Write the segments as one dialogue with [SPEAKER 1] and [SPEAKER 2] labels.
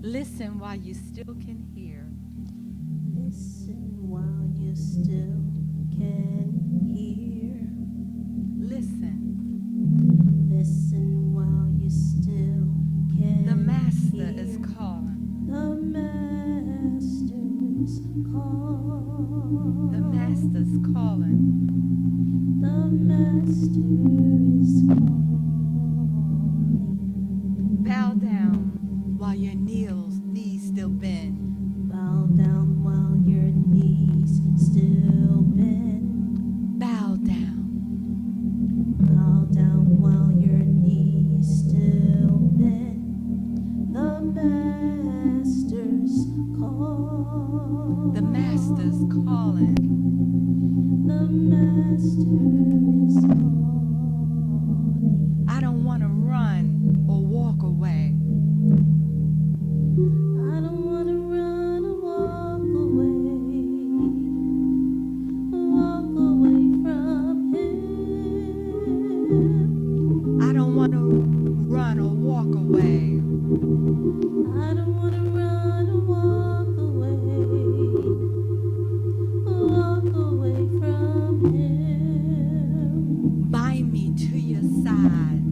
[SPEAKER 1] Listen while you still can hear.
[SPEAKER 2] Listen while you still can hear.
[SPEAKER 1] Listen.
[SPEAKER 2] Listen while you still can
[SPEAKER 1] The Master
[SPEAKER 2] hear.
[SPEAKER 1] is calling.
[SPEAKER 2] The Master's calling.
[SPEAKER 1] The Master's calling.
[SPEAKER 2] The Master is calling.
[SPEAKER 1] Bow down while your knees still bend.
[SPEAKER 2] Bow down while your knees still bend.
[SPEAKER 1] Bow down.
[SPEAKER 2] Bow down while your knees still bend. The Master's calling.
[SPEAKER 1] The Master's calling.
[SPEAKER 2] The Master is calling.
[SPEAKER 1] I don't want to run or walk away.
[SPEAKER 2] I don't want to run or walk away. Walk away from Him.
[SPEAKER 1] I don't want to run or walk away.
[SPEAKER 2] I don't want to run or walk away. Walk away from Him.
[SPEAKER 1] Bind me to your side.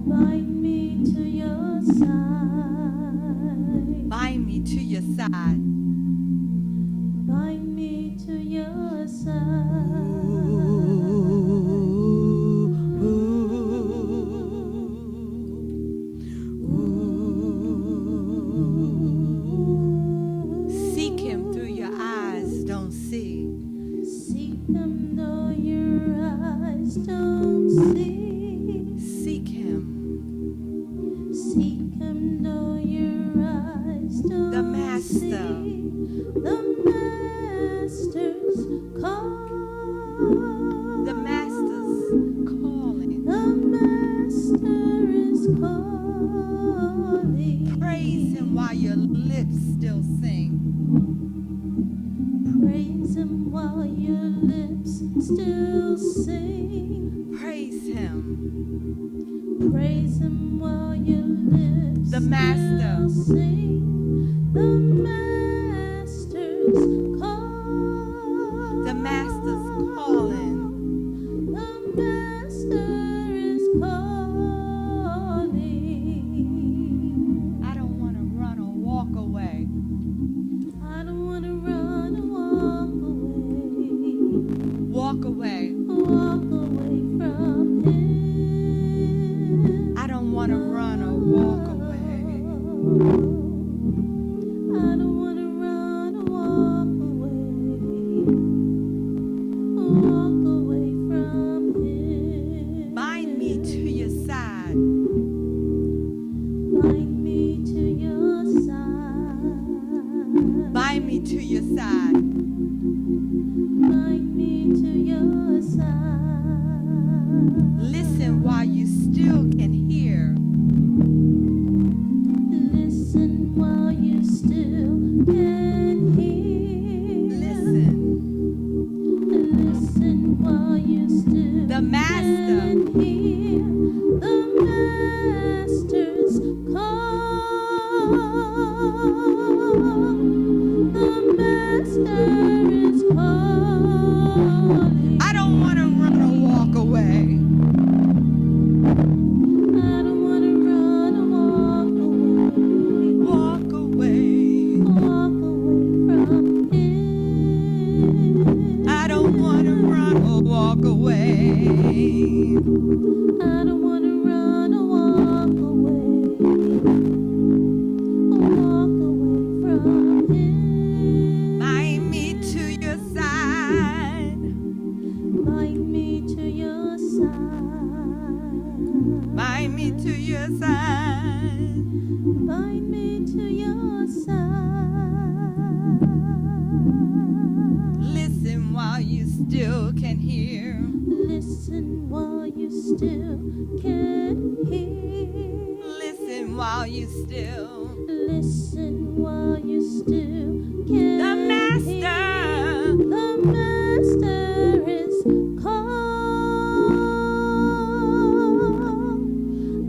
[SPEAKER 2] Bind me to your side.
[SPEAKER 1] Bind me to your side.
[SPEAKER 2] Bind me to your side.
[SPEAKER 1] Seek him through your eyes don't see.
[SPEAKER 2] Seek Him though your eyes don't see.
[SPEAKER 1] Seek him.
[SPEAKER 2] Seek Him though your eyes don't
[SPEAKER 1] The Master.
[SPEAKER 2] see. The Master's calling.
[SPEAKER 1] The Master's calling.
[SPEAKER 2] The Master is calling.
[SPEAKER 1] Praise him while your lips still sing.
[SPEAKER 2] Praise Him while your lips still sing.
[SPEAKER 1] Praise him.
[SPEAKER 2] Praise Him while your lips
[SPEAKER 1] The Master.
[SPEAKER 2] still sing. The Master's calling.
[SPEAKER 1] The Master's calling.
[SPEAKER 2] The Master is calling.
[SPEAKER 1] I don't want to run or walk away.
[SPEAKER 2] I don't want to run or walk away.
[SPEAKER 1] Walk away.
[SPEAKER 2] Walk away from Him.
[SPEAKER 1] I don't want to run or walk away.
[SPEAKER 2] I don't want to run or walk away. Walk away from Him.
[SPEAKER 1] Bind me to your side.
[SPEAKER 2] Bind me to your side.
[SPEAKER 1] Bind me to your side.
[SPEAKER 2] Bind me to your side.
[SPEAKER 1] Listen while you still can hear.
[SPEAKER 2] Listen while you still can hear.
[SPEAKER 1] Listen.
[SPEAKER 2] Listen while you still
[SPEAKER 1] The Master.
[SPEAKER 2] can hear. The Master's call. The Master is calling.
[SPEAKER 1] I don't want to run or walk away.
[SPEAKER 2] I don't want to run or walk away.
[SPEAKER 1] Walk away.
[SPEAKER 2] Walk away from Him.
[SPEAKER 1] I don't want to run or walk away.
[SPEAKER 2] I don't want to run or walk away. Walk away from Him.
[SPEAKER 1] Bind me to your side.
[SPEAKER 2] Bind me to your side.
[SPEAKER 1] Bind me to your side.
[SPEAKER 2] Bind me to your side.
[SPEAKER 1] Listen while you still can hear.
[SPEAKER 2] Listen while you still can hear.
[SPEAKER 1] Listen while you still.
[SPEAKER 2] Listen while you still can
[SPEAKER 1] The Master.
[SPEAKER 2] hear. The Master is calling.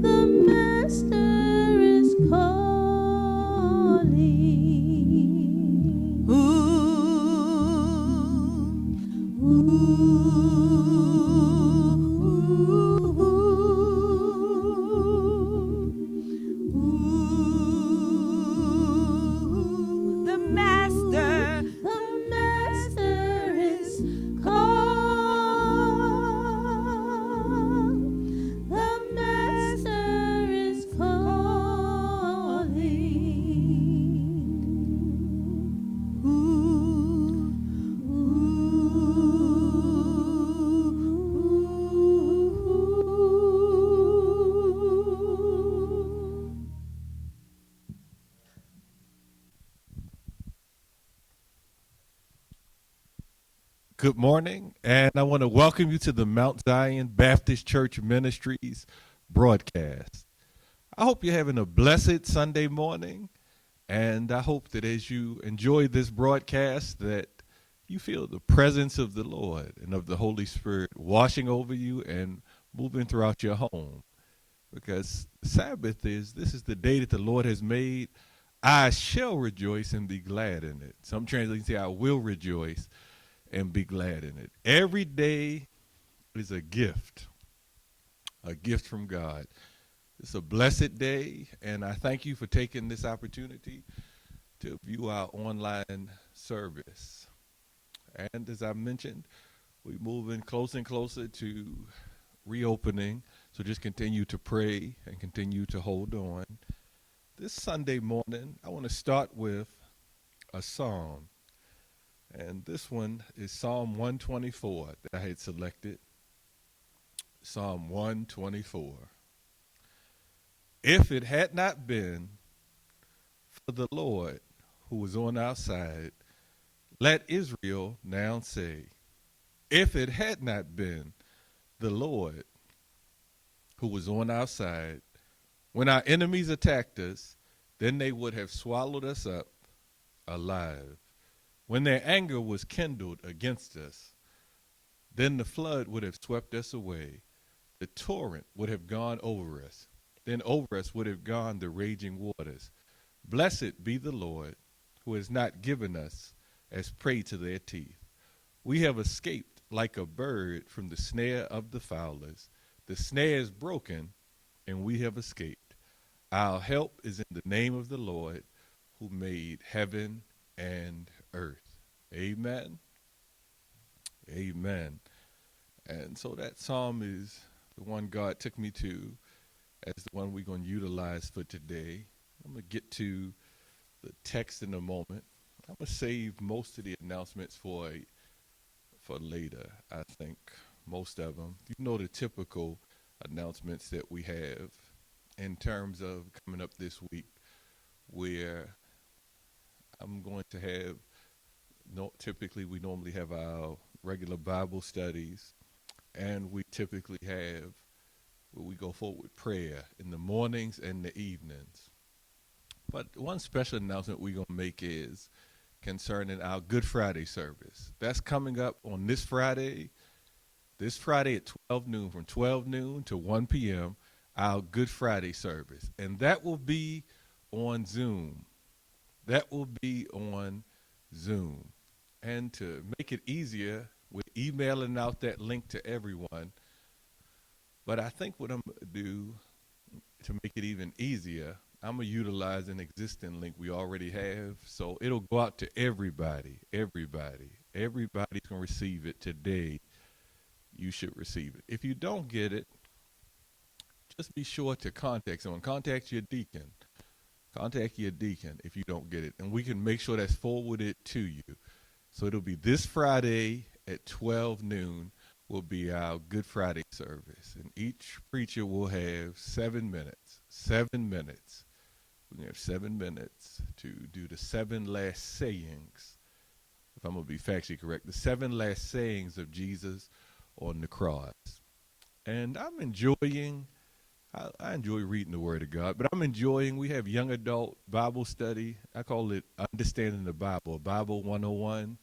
[SPEAKER 2] The Master is calling.
[SPEAKER 3] Good morning, and I want to welcome you to the Mount Zion Baptist Church Ministries broadcast. I hope you're having a blessed Sunday morning, and I hope that as you enjoy this broadcast that you feel the presence of the Lord and of the Holy Spirit washing over you and moving throughout your home. Because Sabbath this is the day that the Lord has made. I shall rejoice and be glad in it. Some translations say I will rejoice and be glad in it. Every day is a gift from God. It's a blessed day, and I thank you for taking this opportunity to view our online service. And as I mentioned, we're moving closer and closer to reopening, so just continue to pray and continue to hold on. This Sunday morning, I want to start with a psalm. And this one is Psalm 124 that I had selected. Psalm 124. If it had not been for the Lord who was on our side, let Israel now say, if it had not been the Lord who was on our side, when our enemies attacked us, then they would have swallowed us up alive. When their anger was kindled against us, then the flood would have swept us away. The torrent would have gone over us. Then over us would have gone the raging waters. Blessed be the Lord, who has not given us as prey to their teeth. We have escaped like a bird from the snare of the fowlers. The snare is broken, and we have escaped. Our help is in the name of the Lord, who made heaven and earth. Amen. Amen. And so that psalm is the one God took me to as the one we're going to utilize for today. I'm going to get to the text in a moment. I'm going to save most of the announcements for later, I think, most of them. You know the typical announcements that we have in terms of coming up this week, where I'm going to have, typically we normally have our regular Bible studies, and we typically have where we go forward with prayer in the mornings and the evenings. But one special announcement we're going to make is concerning our Good Friday service. That's coming up on this Friday at 12 noon, from 12 noon to 1 p.m., our Good Friday service. And that will be on Zoom. And to make it easier, we're emailing out that link to everyone. But I think what I'm going to do to make it even easier, I'm going to utilize an existing link we already have. So it'll go out to everybody. Everybody's going to receive it today. You should receive it. If you don't get it, just be sure to contact someone. Contact your deacon if you don't get it. And we can make sure that's forwarded to you. So it'll be this Friday at 12 noon will be our Good Friday service. And each preacher will have 7 minutes. 7 minutes. We have 7 minutes to do the 7 last sayings, if I'm going to be factually correct, the 7 last sayings of Jesus on the cross. And I'm enjoying, I enjoy reading the Word of God, but I'm enjoying, we have young adult Bible study. I call it Understanding the Bible, Bible 101,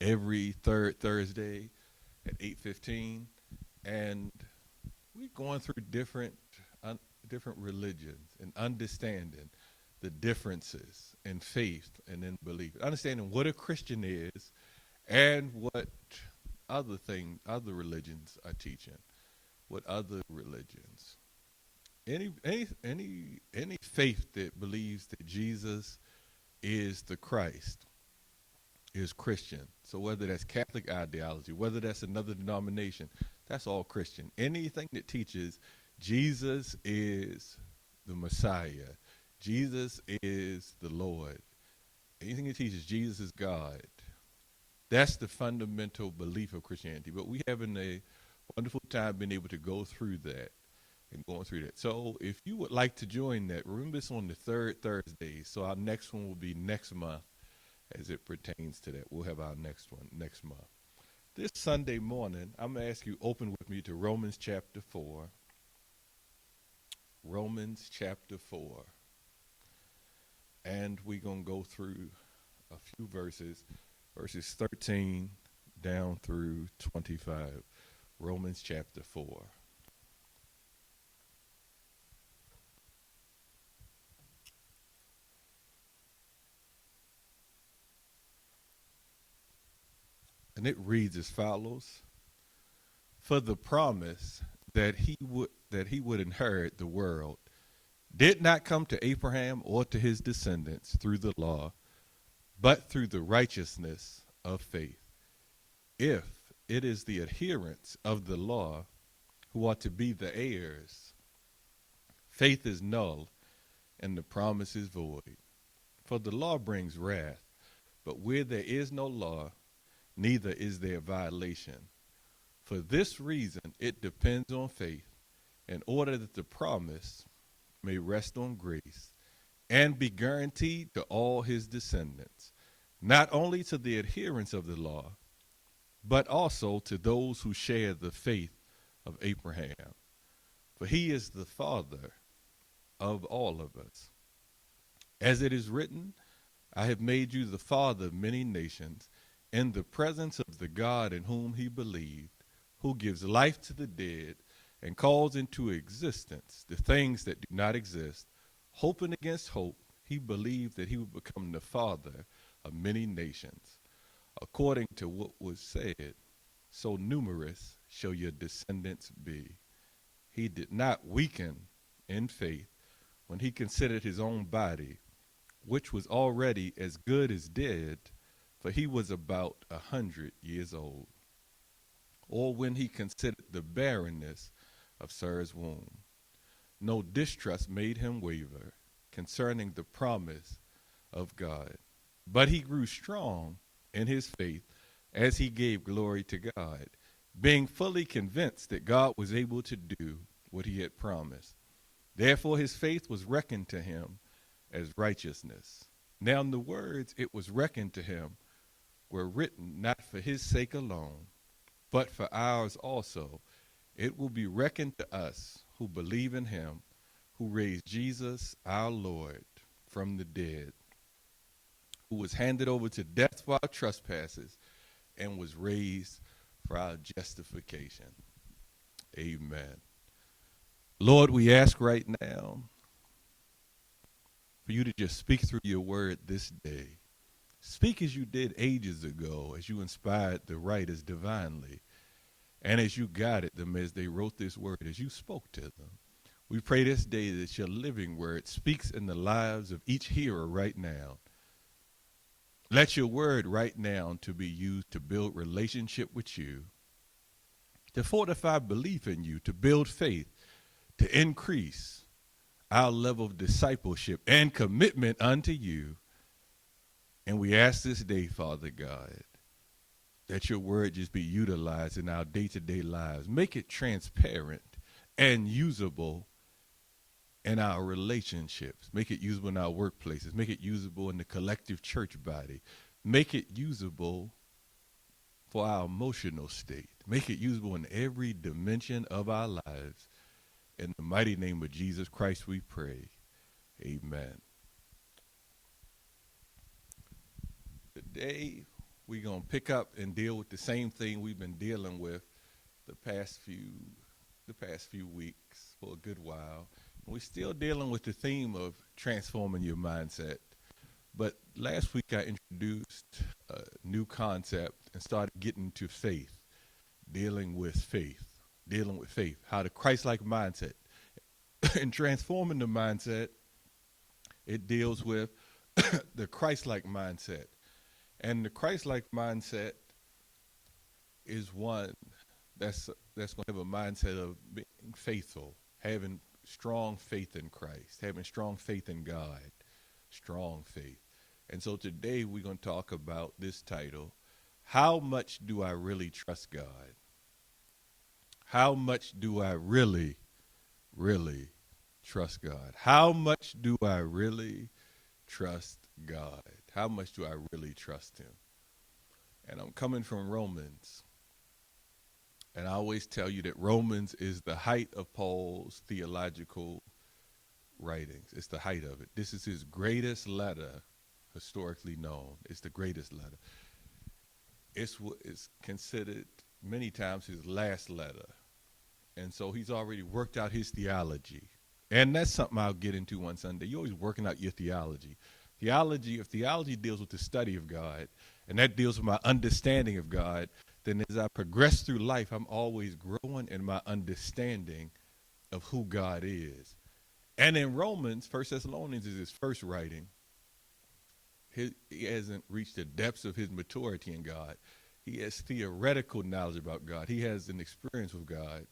[SPEAKER 3] every third Thursday at 8:15. And we're going through different religions and understanding the differences in faith and in belief, understanding what a Christian is and what other religions are teaching, what other religions, any faith that believes that Jesus is the Christ is Christian. So whether that's Catholic ideology, whether that's another denomination, that's all Christian. Anything that teaches Jesus is the Messiah, Jesus is the Lord, anything that teaches Jesus is God, that's the fundamental belief of Christianity. But we having a wonderful time being able to go through that and going through that. So if you would like to join that, remember it's on the third Thursday. So our next one will be next month as it pertains to that. We'll have our next one next month. This Sunday morning, I'm going to ask you open with me to Romans chapter 4. Romans chapter 4. And we're going to go through a few verses 13 down through 25. Romans chapter 4. And it reads as follows: For the promise that he would inherit the world did not come to Abraham or to his descendants through the law, but through the righteousness of faith. If it is the adherents of the law who are to be the heirs, faith is null and the promise is void. For the law brings wrath, but where there is no law, neither is there violation. For this reason, it depends on faith, in order that the promise may rest on grace and be guaranteed to all his descendants, not only to the adherents of the law, but also to those who share the faith of Abraham. For he is the father of all of us. As it is written, I have made you the father of many nations, in the presence of the God in whom he believed, who gives life to the dead and calls into existence the things that do not exist. Hoping against hope, he believed that he would become the father of many nations, according to what was said, so numerous shall your descendants be. He did not weaken in faith when he considered his own body, which was already as good as dead, for he was about 100 years old, or when he considered the barrenness of Sarah's womb. No distrust made him waver concerning the promise of God, but he grew strong in his faith as he gave glory to God, being fully convinced that God was able to do what he had promised. Therefore his faith was reckoned to him as righteousness. Now in the words it was reckoned to him were written not for his sake alone, but for ours also. It will be reckoned to us who believe in him who raised Jesus our Lord from the dead, who was handed over to death for our trespasses and was raised for our justification. Amen. Lord, we ask right now for you to just speak through your word this day. Speak as you did ages ago, as you inspired the writers divinely, and as you guided them as they wrote this word, as you spoke to them. We pray this day that your living word speaks in the lives of each hearer right now. Let your word right now to be used to build relationship with you, to fortify belief in you, to build faith, to increase our level of discipleship and commitment unto you. And we ask this day, Father God, that your word just be utilized in our day-to-day lives. Make it transparent and usable in our relationships. Make it usable in our workplaces. Make it usable in the collective church body. Make it usable for our emotional state. Make it usable in every dimension of our lives. In the mighty name of Jesus Christ we pray. Amen. Today, we're going to pick up and deal with the same thing we've been dealing with the past few weeks for a good while. We're still dealing with the theme of transforming your mindset. But last week I introduced a new concept and started getting to faith, dealing with faith, how the Christ-like mindset. In transforming the mindset, it deals with the Christ-like mindset. And the Christ-like mindset is one that's going to have a mindset of being faithful, having strong faith in Christ, having strong faith in God, strong faith. And so today we're going to talk about this title, How Much Do I Really Trust God? How much do I really, really trust God? How much do I really trust God? How much do I really trust him? And I'm coming from Romans. And I always tell you that Romans is the height of Paul's theological writings. It's the height of it. This is his greatest letter historically known. It's the greatest letter. It's considered many times his last letter. And so he's already worked out his theology. And that's something I'll get into one Sunday. You're always working out your theology. If theology deals with the study of God, and that deals with my understanding of God, then as I progress through life, I'm always growing in my understanding of who God is. And in Romans, 1 Thessalonians is his first writing. He hasn't reached the depths of his maturity in God. He has theoretical knowledge about God. He has an experience with God,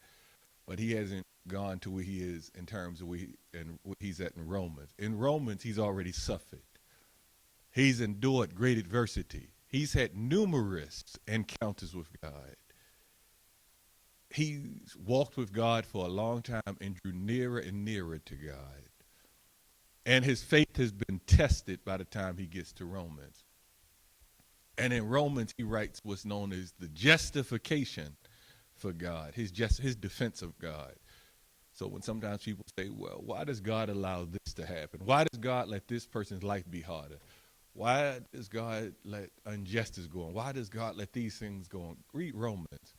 [SPEAKER 3] but he hasn't gone to where he is in terms of where he's at in Romans. In Romans, he's already suffered. He's endured great adversity. He's had numerous encounters with God. He's walked with God for a long time and drew nearer and nearer to God. And his faith has been tested by the time he gets to Romans. And in Romans, he writes what's known as the justification for God, his defense of God. So when sometimes people say, well, why does God allow this to happen? Why does God let this person's life be harder? Why does God let injustice go on? Why does God let these things go on? Read Romans.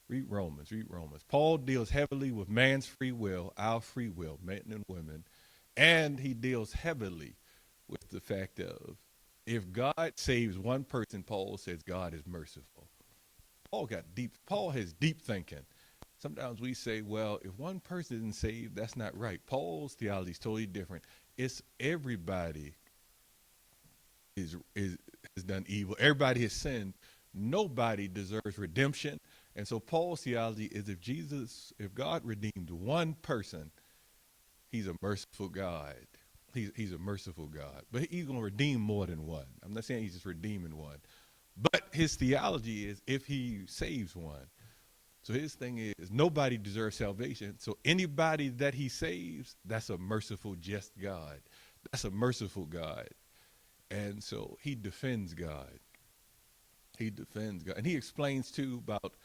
[SPEAKER 3] Read Romans. Read Romans. Paul deals heavily with man's free will, our free will, men and women. And he deals heavily with the fact of if God saves one person, Paul says God is merciful. Paul has deep thinking. Sometimes we say, well, if one person isn't saved, that's not right. Paul's theology is totally different. It's everybody has done evil. Everybody has sinned. Nobody deserves redemption. And so Paul's theology is if God redeemed one person, he's a merciful God. He's a merciful God. But he's going to redeem more than one. I'm not saying he's just redeeming one. But his theology is if he saves one. So his thing is nobody deserves salvation. So anybody that he saves, that's a merciful, just God. That's a merciful God. And so he defends God. He defends God. And he explains too about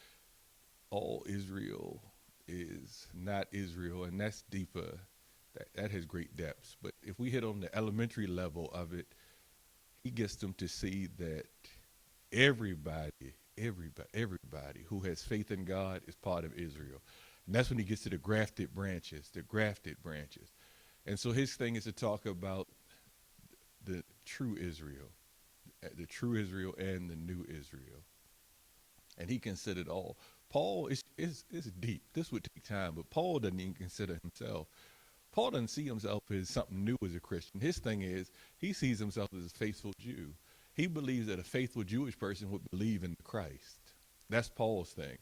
[SPEAKER 3] all Israel is not Israel. And that's deeper. That has great depths. But if we hit on the elementary level of it, he gets them to see that everybody who has faith in God is part of Israel. And that's when he gets to the grafted branches. And so his thing is to talk about the true Israel and the new Israel. And he considered all. Paul is deep. This would take time, but Paul doesn't even consider himself. Paul doesn't see himself as something new as a Christian. His thing is he sees himself as a faithful Jew. He believes that a faithful Jewish person would believe in Christ. That's Paul's thing.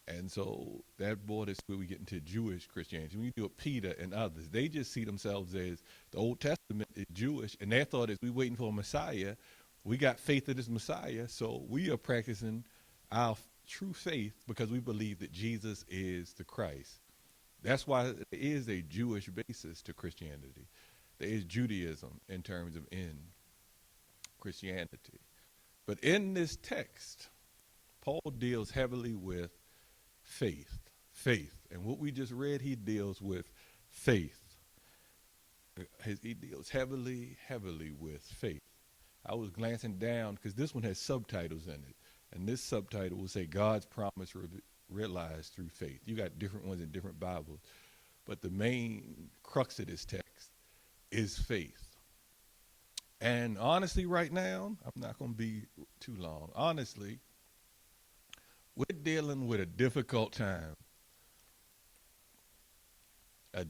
[SPEAKER 3] And so that board is where we get into Jewish Christianity. When you do it, Peter and others, they just see themselves as the Old Testament is Jewish, and their thought is we're waiting for a Messiah. We got faith in this Messiah, so we are practicing our true faith because we believe that Jesus is the Christ. That's why there is a Jewish basis to Christianity. There is Judaism in terms of in Christianity. But in this text, Paul deals heavily with faith. And what we just read, he deals with faith. He deals heavily with faith. I was glancing down because this one has subtitles in it. And this subtitle will say God's promise realized through faith. You got different ones in different Bibles. But the main crux of this text is faith. And honestly, right now, I'm not going to be too long. Honestly, we're dealing with a difficult time. The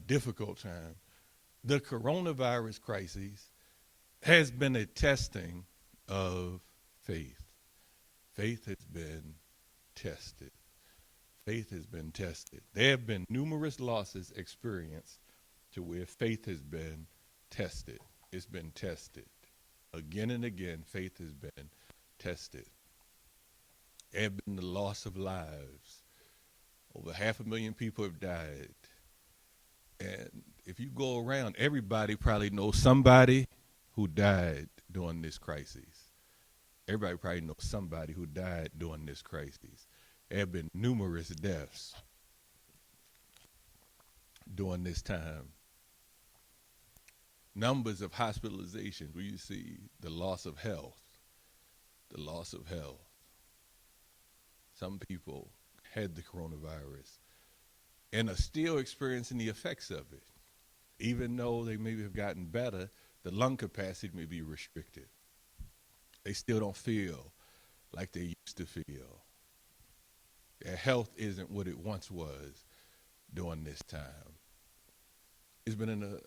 [SPEAKER 3] coronavirus crisis has been a testing of faith. Faith has been tested. There have been numerous losses experienced to where faith has been tested. It's been tested. Again and again, faith has been tested. There have been the loss of lives. Over 500,000 people have died. And if you go around, everybody probably knows somebody who died during this crisis. Everybody probably knows somebody who died during this crisis. There have been numerous deaths during this time. Numbers of hospitalizations where you see the loss of health, the loss of health. Some people had the coronavirus and are still experiencing the effects of it. Even though they maybe have gotten better, the lung capacity may be restricted. They still don't feel like they used to feel. Their health isn't what it once was during this time. It's been an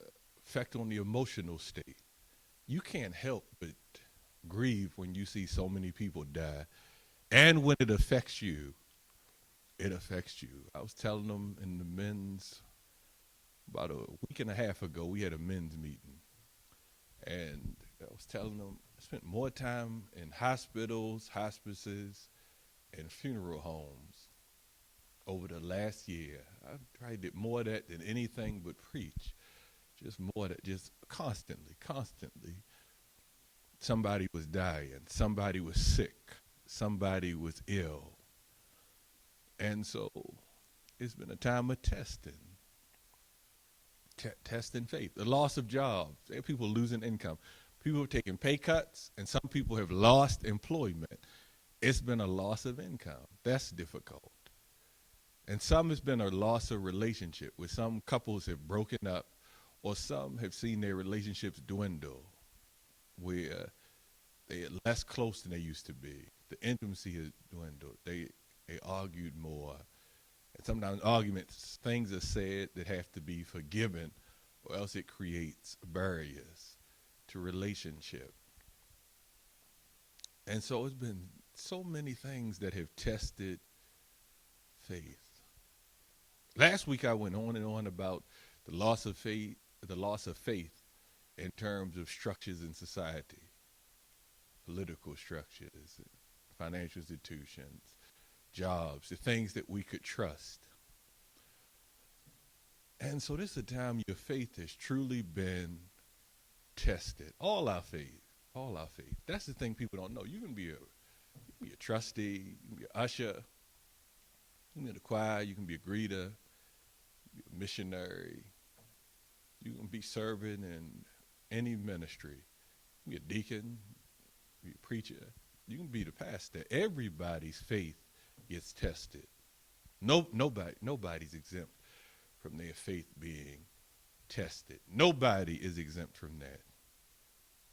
[SPEAKER 3] effect on the emotional state. You can't help but grieve when you see so many people die. And when it affects you, it affects you. I was telling them in the men's, about a week and a half ago, we had a men's meeting. And I was telling them I spent more time in hospitals, hospices, and funeral homes over the last year. I probably did more of that than anything but preach. Just more that, just constantly. Somebody was dying, somebody was sick, somebody was ill. And so it's been a time of testing. Testing faith. The loss of jobs. There are people losing income. People have taken pay cuts, and some people have lost employment. It's been a loss of income. That's difficult. And some has been a loss of relationship, where some couples have broken up, or some have seen their relationships dwindle, where they are less close than they used to be. The intimacy has dwindled. They argued more. And sometimes arguments, things are said that have to be forgiven, or else it creates barriers to relationship. And so it's been so many things that have tested faith. Last week I went on and on about the loss of faith in terms of structures in society, political structures, financial institutions, jobs, the things that we could trust. And so this is a time your faith has truly been tested. All our faith. That's the thing people don't know. You can be a trustee, you can be an usher, you can be in the choir, you can be a greeter, you can be a missionary, you can be serving in any ministry. You can be a deacon, you can be a preacher, you can be the pastor. Everybody's faith gets tested. Nobody's exempt from their faith being tested. Nobody is exempt from that.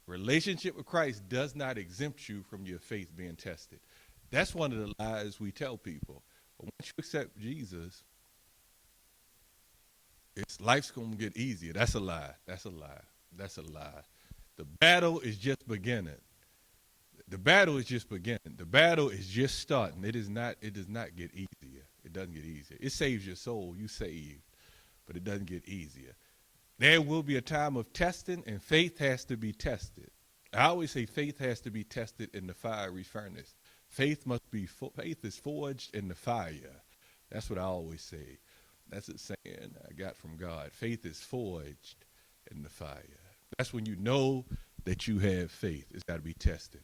[SPEAKER 3] Relationship with Christ does not exempt you from your faith being tested. That's one of the lies we tell people. But once you accept Jesus, life's going to get easier. That's a lie. The battle is just beginning. The battle is just starting. It does not get easier. It doesn't get easier. It saves your soul. You saved. But it doesn't get easier. There will be a time of testing, and faith has to be tested. I always say faith has to be tested in the fiery furnace. Faith is forged in the fire. That's what I always say. That's a saying I got from God. Faith is forged in the fire. That's when you know that you have faith. It's got to be tested.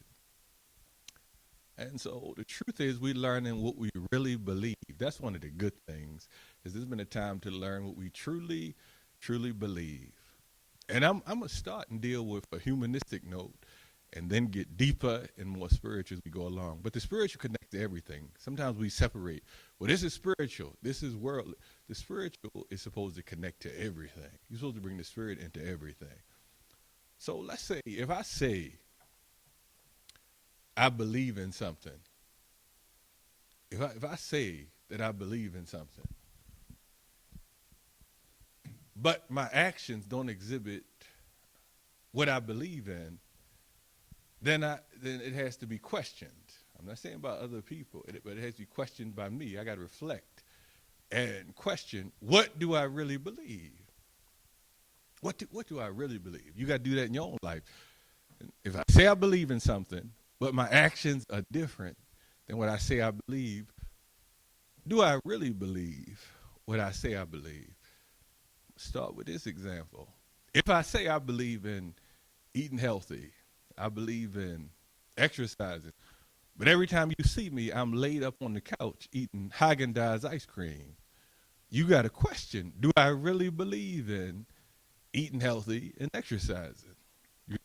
[SPEAKER 3] And so the truth is we're learning what we really believe. That's one of the good things, is there's been a time to learn what we truly believe. And I'm going to start and deal with a humanistic note and then get deeper and more spiritual as we go along. But the spiritual connects to everything. Sometimes we separate. Well, this is spiritual. This is worldly. The spiritual is supposed to connect to everything. You're supposed to bring the spirit into everything. So let's say, if I say I believe in something, if I say that I believe in something, but my actions don't exhibit what I believe in, then it has to be questioned. I'm not saying about other people, but it has to be questioned by me. I got to reflect and question, what do I really believe? What do I really believe? You got to do that in your own life. If I say I believe in something, but my actions are different than what I say I believe, do I really believe what I say I believe? Start with this example. If I say I believe in eating healthy, I believe in exercising. But every time you see me, I'm laid up on the couch eating Haagen-Dazs ice cream. You got to question, do I really believe in eating healthy and exercising?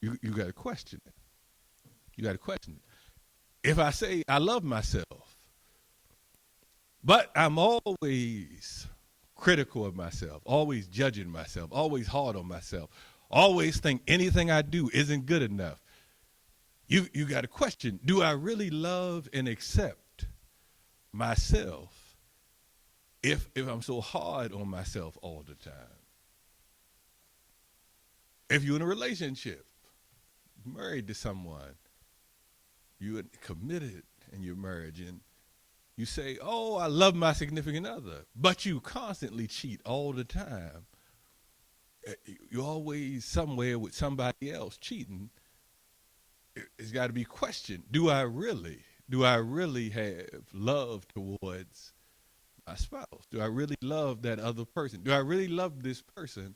[SPEAKER 3] You got to question it. You got to question it. If I say I love myself, but I'm always critical of myself, always judging myself, always hard on myself, always think anything I do isn't good enough. You got to question, do I really love and accept myself if I'm so hard on myself all the time? If you're in a relationship, married to someone, you're committed in your marriage, and you say, oh, I love my significant other, but you constantly cheat all the time. You're always somewhere with somebody else cheating. It's got to be questioned. Do I really have love towards my spouse? Do I really love that other person? Do I really love this person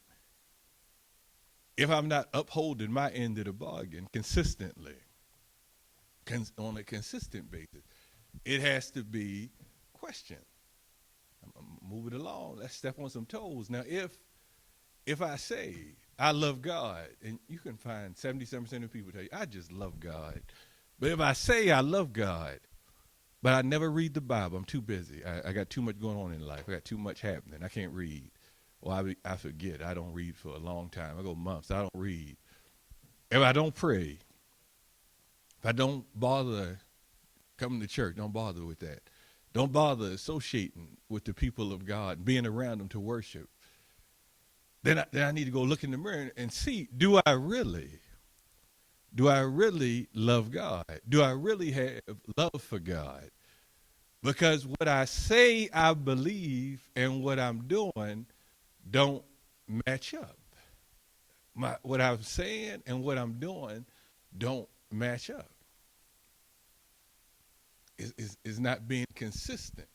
[SPEAKER 3] if I'm not upholding my end of the bargain consistently, on a consistent basis? It has to be questioned. I'm moving along. Let's step on some toes. Now, if I say I love God, and you can find 77% of people tell you, I just love God. But if I say I love God, but I never read the Bible, I'm too busy. I got too much going on in life. I got too much happening. I can't read. Or I forget. I don't read for a long time. I go months. I don't read. If I don't pray, if I don't bother coming to church, don't bother with that. Don't bother associating with the people of God, being around them to worship. Then I need to go look in the mirror and see, do I really love God? Do I really have love for God? Because what I say I believe and what I'm doing don't match up. What I'm saying and what I'm doing don't match up. It's not being consistent.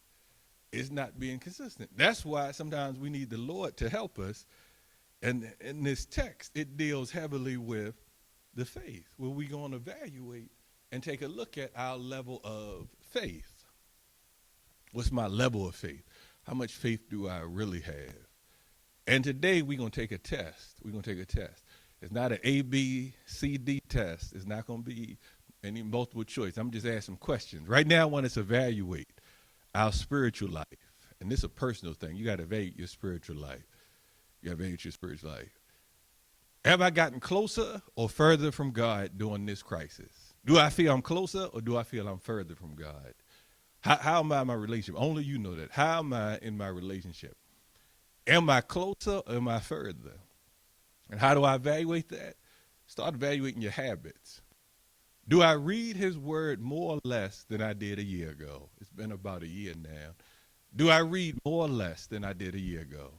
[SPEAKER 3] It's not being consistent. That's why sometimes we need the Lord to help us. And in this text, it deals heavily with the faith, where we're going to evaluate and take a look at our level of faith. What's my level of faith? How much faith do I really have? And today we're going to take a test. We're going to take a test. It's not an A, B, C, D test. It's not going to be any multiple choice. I'm just asking questions. Right now I want us to evaluate our spiritual life. And this is a personal thing. You got to evaluate your spiritual life. You got to evaluate your spiritual life. Have I gotten closer or further from God during this crisis? Do I feel I'm closer or do I feel I'm further from God? How am I in my relationship? Only you know that. How am I in my relationship? Am I closer or am I further? And how do I evaluate that? Start evaluating your habits. Do I read his word more or less than I did a year ago? It's been about a year now. Do I read more or less than I did a year ago?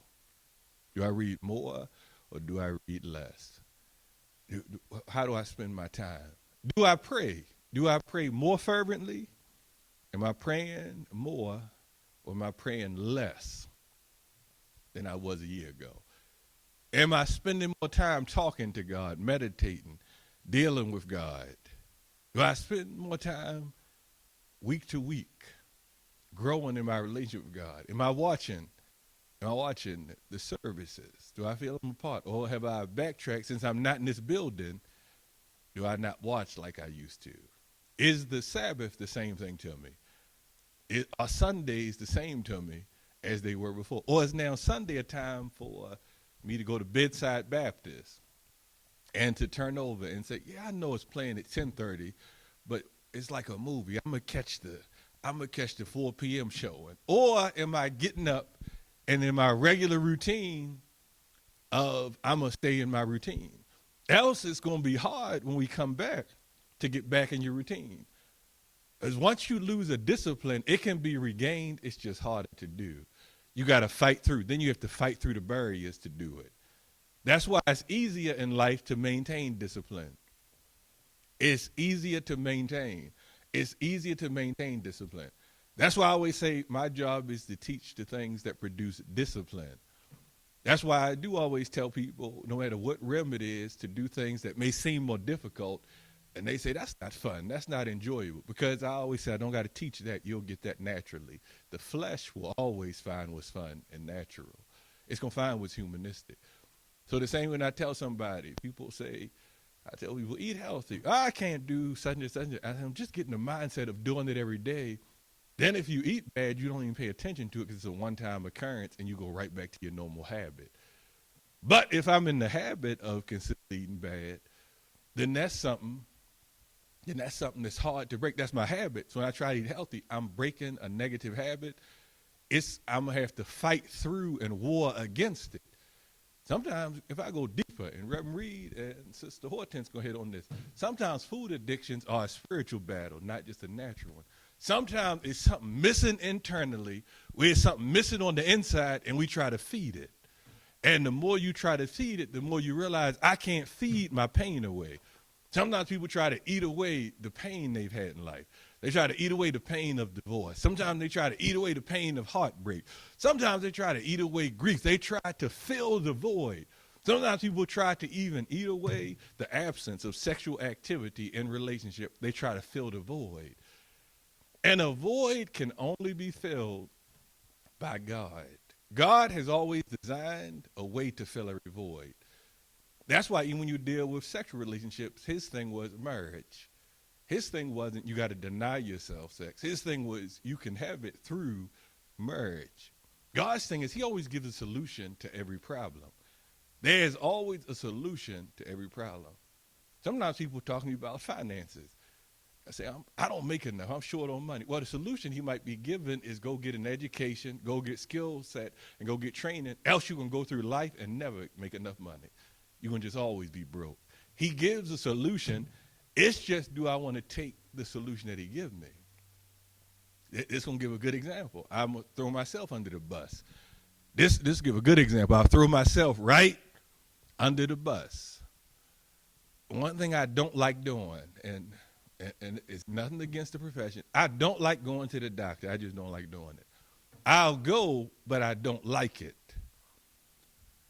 [SPEAKER 3] Do I read more or do I read less? How do I spend my time? Do I pray? Do I pray more fervently? Am I praying more or am I praying less than I was a year ago? Am I spending more time talking to God, meditating, dealing with God? Do I spend more time week to week growing in my relationship with God? Am I watching the services? Do I feel I'm a part? Or have I backtracked since I'm not in this building? Do I not watch like I used to? Is the Sabbath the same thing to me? Are Sundays the same to me as they were before? Or is now Sunday a time for me to go to Bedside Baptist and to turn over and say, yeah, I know it's playing at 10:30, but it's like a movie. I'm gonna catch the 4 p.m. show. Or am I getting up and in my regular routine of I'm going to stay in my routine? Else it's going to be hard when we come back to get back in your routine. Because once you lose a discipline, it can be regained. It's just harder to do. You got to fight through. Then you have to fight through the barriers to do it. That's why it's easier in life to maintain discipline. It's easier to maintain. It's easier to maintain discipline. That's why I always say my job is to teach the things that produce discipline. That's why I do always tell people, no matter what realm it is, to do things that may seem more difficult, And they say, that's not fun. That's not enjoyable. Because I always say, I don't got to teach that. You'll get that naturally. The flesh will always find what's fun and natural. It's going to find what's humanistic. So the same when I tell somebody, people say, I tell people, eat healthy. I can't do such and such. I'm just getting the mindset of doing it every day. Then if you eat bad, you don't even pay attention to it because it's a one-time occurrence and you go right back to your normal habit. But if I'm in the habit of consistently eating bad, then that's something that's hard to break. That's my habit. So when I try to eat healthy, I'm breaking a negative habit. I'm going to have to fight through and war against it. Sometimes if I go deeper, and Reverend Reed and Sister Hortense going to hit on this, sometimes food addictions are a spiritual battle, not just a natural one. Sometimes it's something missing internally, where it's something missing on the inside, and we try to feed it. And the more you try to feed it, the more you realize I can't feed my pain away. Sometimes people try to eat away the pain they've had in life. They try to eat away the pain of divorce. Sometimes they try to eat away the pain of heartbreak. Sometimes they try to eat away grief. They try to fill the void. Sometimes people try to even eat away the absence of sexual activity in relationship. They try to fill the void. And a void can only be filled by God. God has always designed a way to fill every void. That's why even when you deal with sexual relationships, his thing was marriage. His thing wasn't you got to deny yourself sex. His thing was you can have it through marriage. God's thing is he always gives a solution to every problem. There's always a solution to every problem. Sometimes people talk to me about finances. I say, I don't make enough. I'm short on money. Well, the solution he might be given is go get an education, go get skill set, and go get training. Else you're going to go through life and never make enough money. You're going to just always be broke. He gives a solution. It's just, do I want to take the solution that he gives me? It's going to give a good example. I'm going to throw myself under the bus. This give a good example. I'll throw myself right under the bus. One thing I don't like doing, and it's nothing against the profession, I don't like going to the doctor. I just don't like doing it. I'll go, but I don't like it.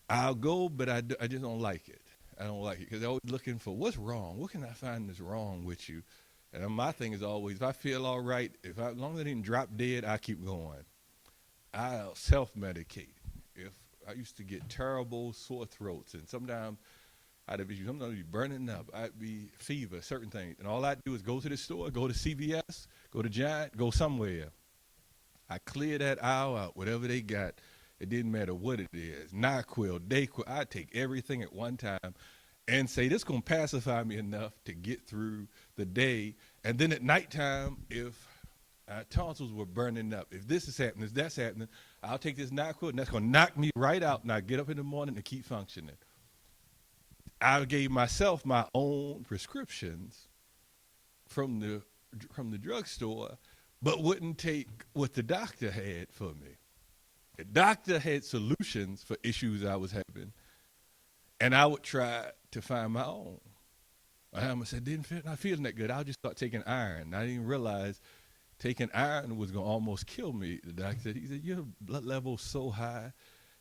[SPEAKER 3] I'll go, but I just don't like it. I don't like it because they're always looking for what's wrong. What can I find that's wrong with you? And my thing is always, if I feel all right, as long as I didn't drop dead, I keep going. I'll self-medicate. If I used to get terrible sore throats, and sometimes I'd be burning up. I'd be fever, certain things. And all I'd do is go to the store, go to CVS, go to Giant, go somewhere. I clear that aisle out, whatever they got. It didn't matter what it is. NyQuil, Dayquil, I take everything at one time and say, this is going to pacify me enough to get through the day. And then at nighttime, if tonsils were burning up, if this is happening, if that's happening, I'll take this NyQuil and that's going to knock me right out. And I get up in the morning and keep functioning. I gave myself my own prescriptions from the drugstore, but wouldn't take what the doctor had for me. The doctor had solutions for issues I was having, and I would try to find my own. I said, not feeling that good. I'll just start taking iron. I didn't realize taking iron was going to almost kill me. The doctor said, your blood level's so high,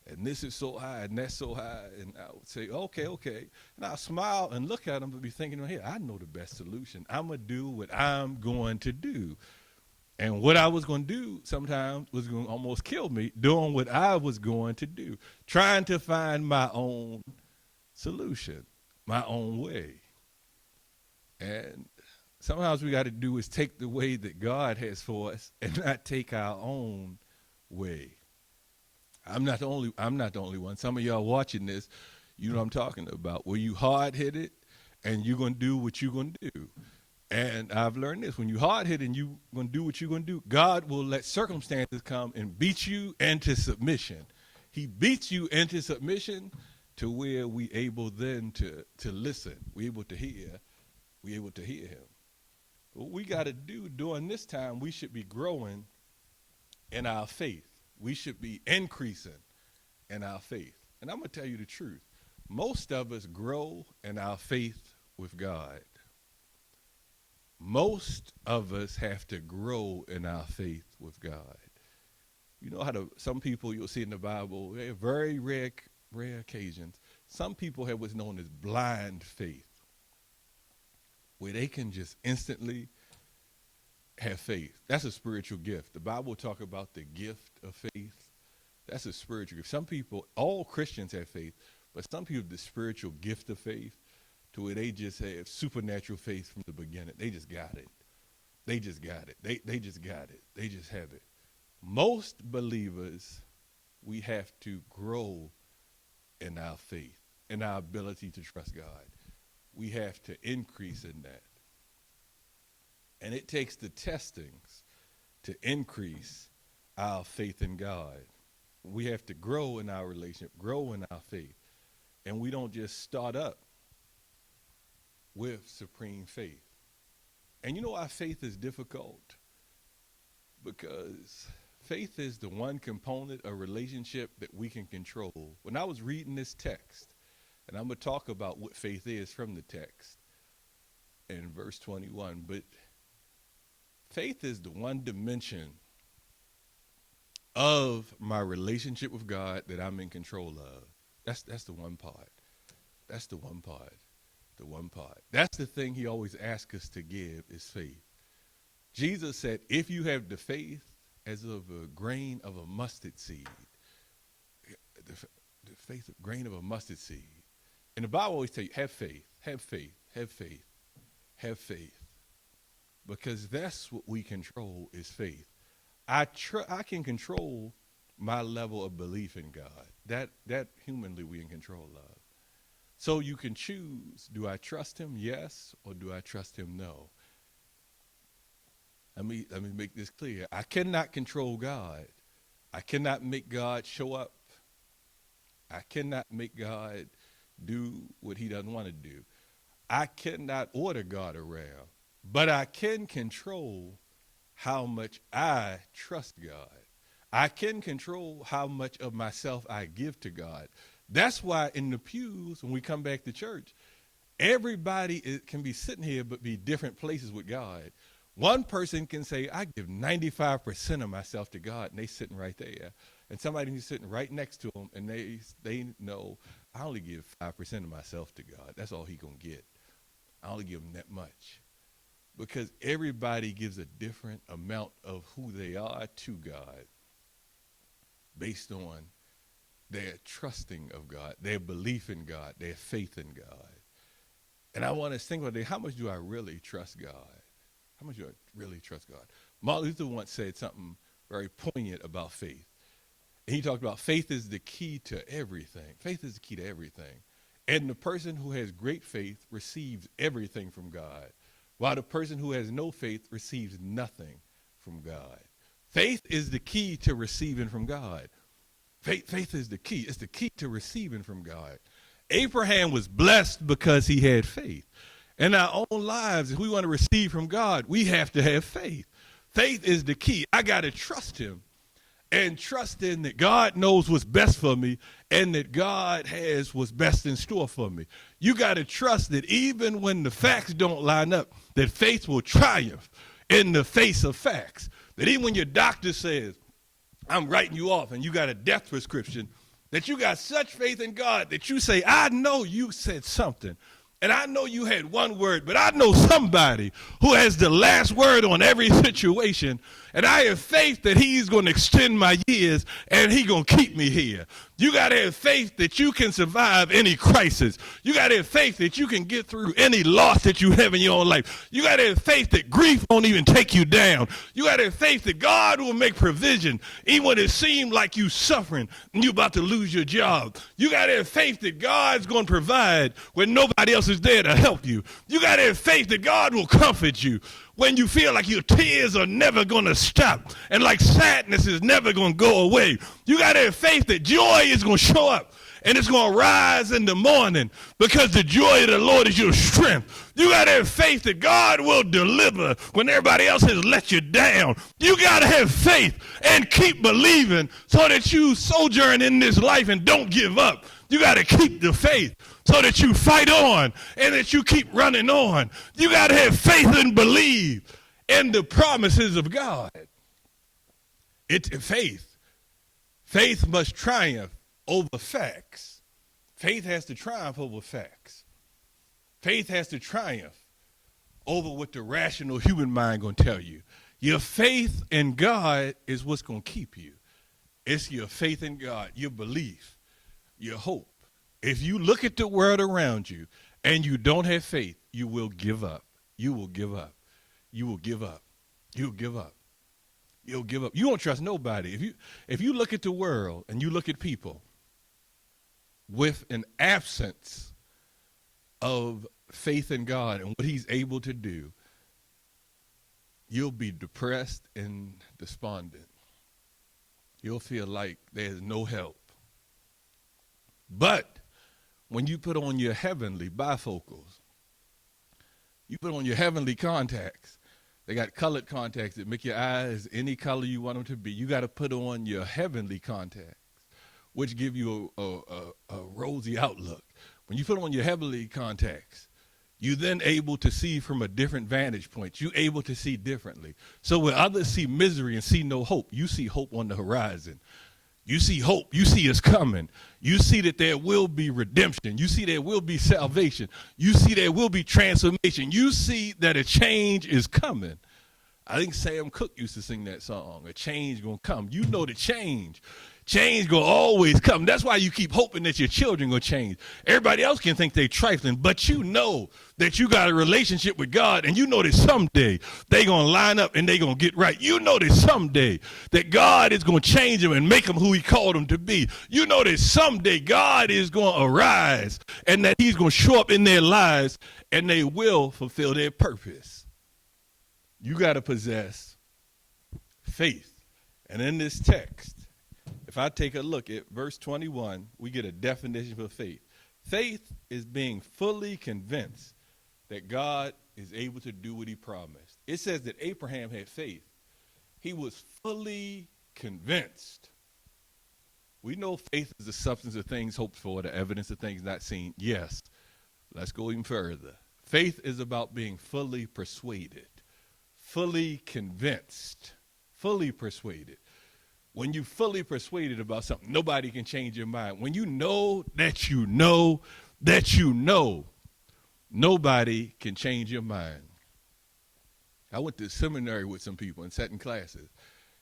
[SPEAKER 3] and this is so high, and that's so high. And I would say, okay. And I'll smile and look at him and be thinking, hey, I know the best solution. I'm going to do what I'm going to do. And what I was going to do sometimes was going to almost kill me doing what I was going to do, trying to find my own solution, my own way. And sometimes we got to do is take the way that God has for us and not take our own way. I'm not the only one. Some of y'all watching this, you know what I'm talking about. Were you hard-headed and you're going to do what you're going to do? And I've learned this. When you're hard-headed and you're going to do what you're going to do, God will let circumstances come and beat you into submission. He beats you into submission to where we able then to listen. We're able to hear. We're able to hear him. What we got to do during this time, we should be growing in our faith. We should be increasing in our faith. And I'm going to tell you the truth. Most of us grow in our faith with God. Most of us have to grow in our faith with God. You know how some people you'll see in the Bible, they have very rare occasions. Some people have what's known as blind faith, where they can just instantly have faith. That's a spiritual gift. The Bible will talk about the gift of faith. That's a spiritual gift. Some people, all Christians have faith, but some people have the spiritual gift of faith to where they just have supernatural faith from the beginning. They just got it. They just got it. They just got it. They just have it. Most believers, we have to grow in our faith, in our ability to trust God. We have to increase in that. And it takes the testings to increase our faith in God. We have to grow in our relationship, grow in our faith. And we don't just start up with supreme faith. And you know why faith is difficult? Because faith is the one component of relationship that we can control. When I was reading this text, and I'm going to talk about what faith is from the text in verse 21, but faith is the one dimension of my relationship with God that I'm in control of. That's the one part. That's the one part. The one part. That's the thing he always asks us to give is faith. Jesus said, if you have the faith as of a grain of a mustard seed, the faith of grain of a mustard seed. And the Bible always tells you, have faith, have faith, have faith, have faith. Because that's what we control is faith. I can control my level of belief in God. That humanly we in control of. So you can choose, do I trust him? Yes, or do I trust him? No. Let me make this clear. I cannot control God. I cannot make God show up. I cannot make God do what he doesn't want to do. I cannot order God around, but I can control how much I trust God. I can control how much of myself I give to God. That's why in the pews, when we come back to church, everybody can be sitting here but be different places with God. One person can say, I give 95% of myself to God, and they sitting right there. And somebody who's sitting right next to them, and they know, I only give 5% of myself to God. That's all he going to get. I only give him that much. Because everybody gives a different amount of who they are to God based on their trusting of God, their belief in God, their faith in God. And I want to think about how much do I really trust God? How much do I really trust God? Martin Luther once said something very poignant about faith. And he talked about faith is the key to everything. Faith is the key to everything. And the person who has great faith receives everything from God, while the person who has no faith receives nothing from God. Faith is the key to receiving from God. Faith is the key. It's the key to receiving from God. Abraham was blessed because he had faith. In our own lives, if we want to receive from God, we have to have faith. Faith is the key. I got to trust him and trust in that God knows what's best for me and that God has what's best in store for me. You got to trust that even when the facts don't line up, that faith will triumph in the face of facts. That even when your doctor says, I'm writing you off and you got a death prescription, that you got such faith in God that you say, I know you said something. And I know you had one word, but I know somebody who has the last word on every situation. And I have faith that he's going to extend my years and he's going to keep me here. You got to have faith that you can survive any crisis. You got to have faith that you can get through any loss that you have in your own life. You got to have faith that grief won't even take you down. You got to have faith that God will make provision even when it seems like you suffering and you about to lose your job. You got to have faith that God's going to provide when nobody else is there to help you. You got to have faith that God will comfort you when you feel like your tears are never going to stop and like sadness is never going to go away. You got to have faith that joy is going to show up and it's going to rise in the morning because the joy of the Lord is your strength. You got to have faith that God will deliver when everybody else has let you down. You got to have faith and keep believing so that you sojourn in this life and don't give up. You got to keep the faith so that you fight on and that you keep running on. You got to have faith and believe in the promises of God. It's faith. Faith must triumph over facts. Faith has to triumph over facts. Faith has to triumph over what the rational human mind going to tell you. Your faith in God is what's going to keep you. It's your faith in God, your belief, your hope. If you look at the world around you and you don't have faith, you will give up. You will give up. You will give up. You'll give up. You'll give up. You won't trust nobody. If you look at the world and you look at people with an absence of faith in God and what he's able to do, you'll be depressed and despondent. You'll feel like there's no help. But when you put on your heavenly bifocals, you put on your heavenly contacts, they got colored contacts that make your eyes any color you want them to be. You got to put on your heavenly contacts, which give you a rosy outlook. When you put on your heavenly contacts, you then able to see from a different vantage point. You're able to see differently. So when others see misery and see no hope, you see hope on the horizon. You see hope. You see it's coming. You see that there will be redemption. You see there will be salvation. You see there will be transformation. You see that a change is coming. I think Sam Cooke used to sing that song, a change gonna come. You know the change gonna always come. That's why you keep hoping that your children gonna change. Everybody else can think they trifling, but you know that you got a relationship with God, and you know that someday they gonna line up and they gonna get right. You know that someday that God is gonna change them and make them who he called them to be. You know that someday God is gonna arise and that he's gonna show up in their lives and they will fulfill their purpose. You gotta possess faith. And in this text, if I take a look at verse 21, we get a definition for faith. Faith is being fully convinced that God is able to do what he promised. It says that Abraham had faith. He was fully convinced. We know faith is the substance of things hoped for, the evidence of things not seen. Yes, let's go even further. Faith is about being fully persuaded, fully convinced, fully persuaded. When you're fully persuaded about something, nobody can change your mind. When you know that you know that you know, nobody can change your mind. I went to seminary with some people and sat in classes,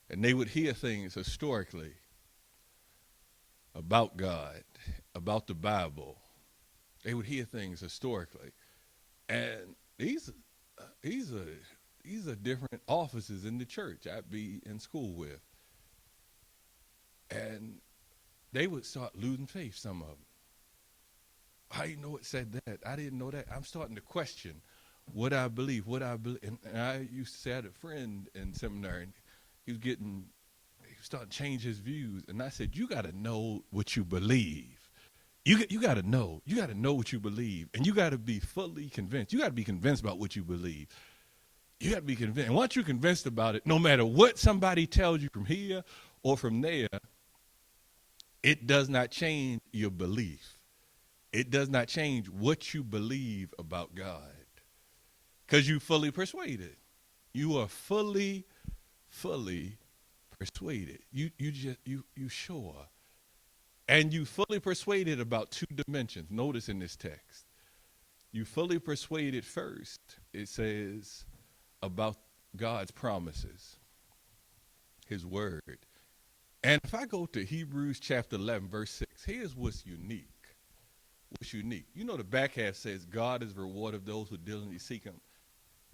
[SPEAKER 3] and they would hear things historically about God, about the Bible. They would hear things historically. And these are different offices in the church I'd be in school with. And they would start losing faith, some of them. I didn't know it said that. I didn't know that. I'm starting to question what I believe. And I used to say I had a friend in seminary, and he was starting to change his views. And I said, you got to know what you believe. You got to know. You got to know what you believe. And you got to be fully convinced. You got to be convinced about what you believe. You got to be convinced. And once you're convinced about it, no matter what somebody tells you from here or from there, it does not change your belief. It does not change what you believe about God. Because you're fully persuaded. You are fully persuaded. You sure. And you fully persuaded about two dimensions. Notice in this text. You fully persuaded first, it says, about God's promises, his word. And if I go to Hebrews chapter 11, verse 6, here's what's unique. What's unique? You know the back half says, God is the reward of those who diligently seek him.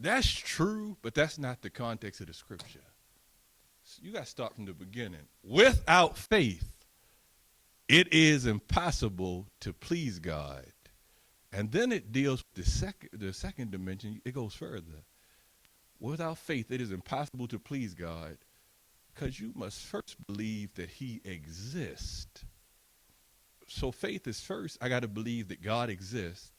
[SPEAKER 3] That's true, but that's not the context of the scripture. So you got to start from the beginning. Without faith, it is impossible to please God. And then it deals with the second dimension. It goes further. Without faith, it is impossible to please God, because you must first believe that he exists. So faith is first, I got to believe that God exists.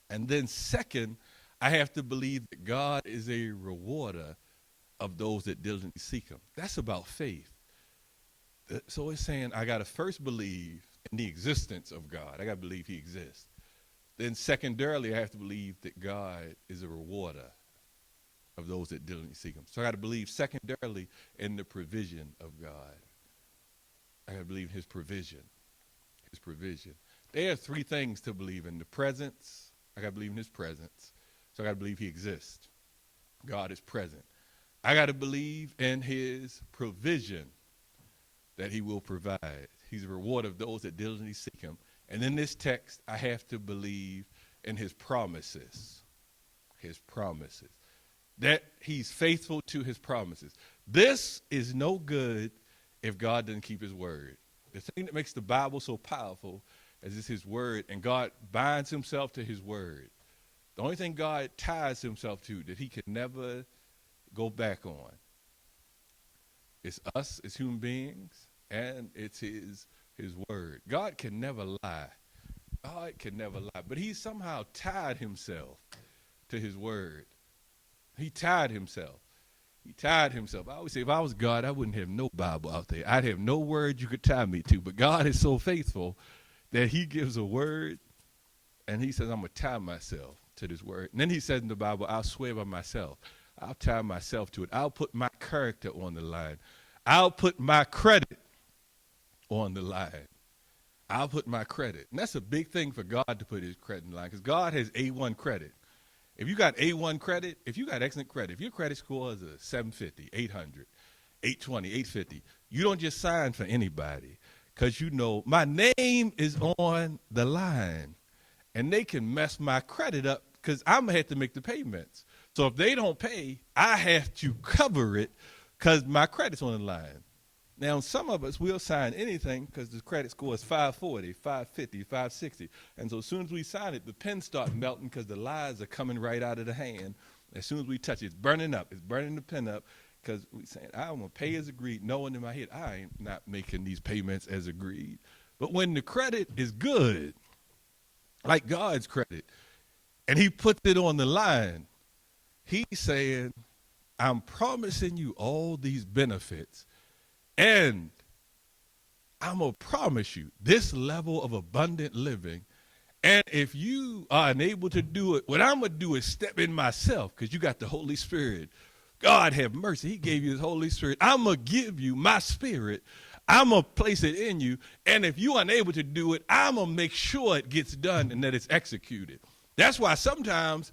[SPEAKER 3] And then second, I have to believe that God is a rewarder of those that diligently seek him. That's about faith. So it's saying I got to first believe in the existence of God. I got to believe he exists. Then secondarily, I have to believe that God is a rewarder of those that diligently seek him. So I got to believe secondarily in the provision of God. I got to believe his provision. His provision. There are three things to believe in. The presence. I got to believe in his presence. So I got to believe he exists. God is present. I got to believe in his provision that he will provide. He's a reward of those that diligently seek him. And in this text, I have to believe in his promises. His promises. That he's faithful to his promises. This is no good if God doesn't keep his word. The thing that makes the Bible so powerful is it's his word, and God binds himself to his word. The only thing God ties himself to that he can never go back on. It's us as human beings, and it's his word. God can never lie. God can never lie. But he somehow tied himself to his word. He tied himself. He tied himself. I always say, if I was God, I wouldn't have no Bible out there. I'd have no word you could tie me to. But God is so faithful that he gives a word, and he says, I'm going to tie myself to this word. And then he says in the Bible, I'll swear by myself. I'll tie myself to it. I'll put my character on the line. I'll put my credit on the line. I'll put my credit. And that's a big thing for God to put his credit in the line, because God has A1 credit. If you got A1 credit, if you got excellent credit, if your credit score is a 750, 800, 820, 850, you don't just sign for anybody, because you know my name is on the line, and they can mess my credit up because I'm going to have to make the payments. So if they don't pay, I have to cover it because my credit's on the line. Now, some of us will sign anything because the credit score is 540, 550, 560. And so as soon as we sign it, the pen starts melting because the lies are coming right out of the hand. As soon as we touch it, it's burning up. It's burning the pen up because we're saying, I'm going to pay as agreed, knowing in my head, I ain't not making these payments as agreed. But when the credit is good, like God's credit, and he puts it on the line, he's saying, I'm promising you all these benefits, and I'm going to promise you this level of abundant living. And if you are unable to do it, what I'm going to do is step in myself, because you got the Holy Spirit. God have mercy. He gave you his Holy Spirit. I'm going to give you my spirit. I'm going to place it in you. And if you're unable to do it, I'm going to make sure it gets done and that it's executed. That's why sometimes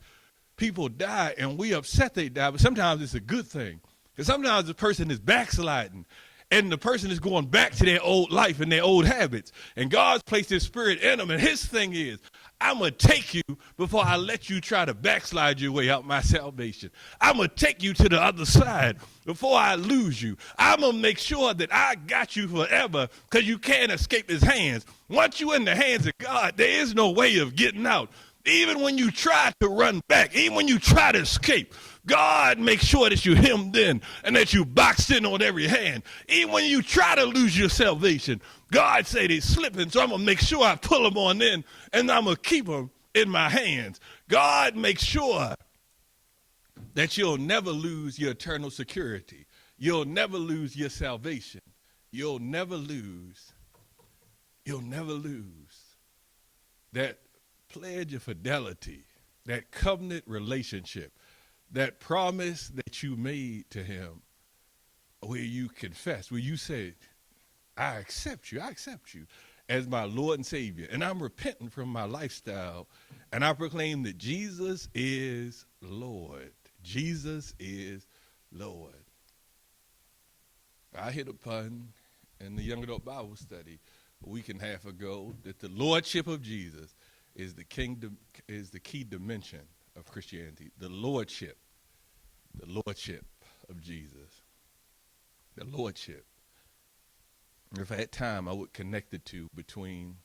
[SPEAKER 3] people die and we upset they die, but sometimes it's a good thing. Because sometimes the person is backsliding and the person is going back to their old life and their old habits. And God's placed his spirit in them. And his thing is, I'm going to take you before I let you try to backslide your way out my salvation. I'm going to take you to the other side before I lose you. I'm going to make sure that I got you forever, because you can't escape his hands. Once you're in the hands of God, there is no way of getting out. Even when you try to run back, even when you try to escape, God makes sure that you're hemmed in and that you boxed in on every hand. Even when you try to lose your salvation, God said he's slipping, so I'm going to make sure I pull him on in, and I'm going to keep him in my hands. God makes sure that you'll never lose your eternal security. You'll never lose your salvation. You'll never lose that pledge of fidelity, that covenant relationship, that promise that you made to him, where you confess, where you said, I accept you as my Lord and Savior, and I'm repenting from my lifestyle, and I proclaim that Jesus is Lord. Jesus is Lord. I hit upon in the Young Adult Bible Study a week and a half ago that the Lordship of Jesus is the key dimension of Christianity. The Lordship of Jesus. The Lordship. If I had time, I would connect the two between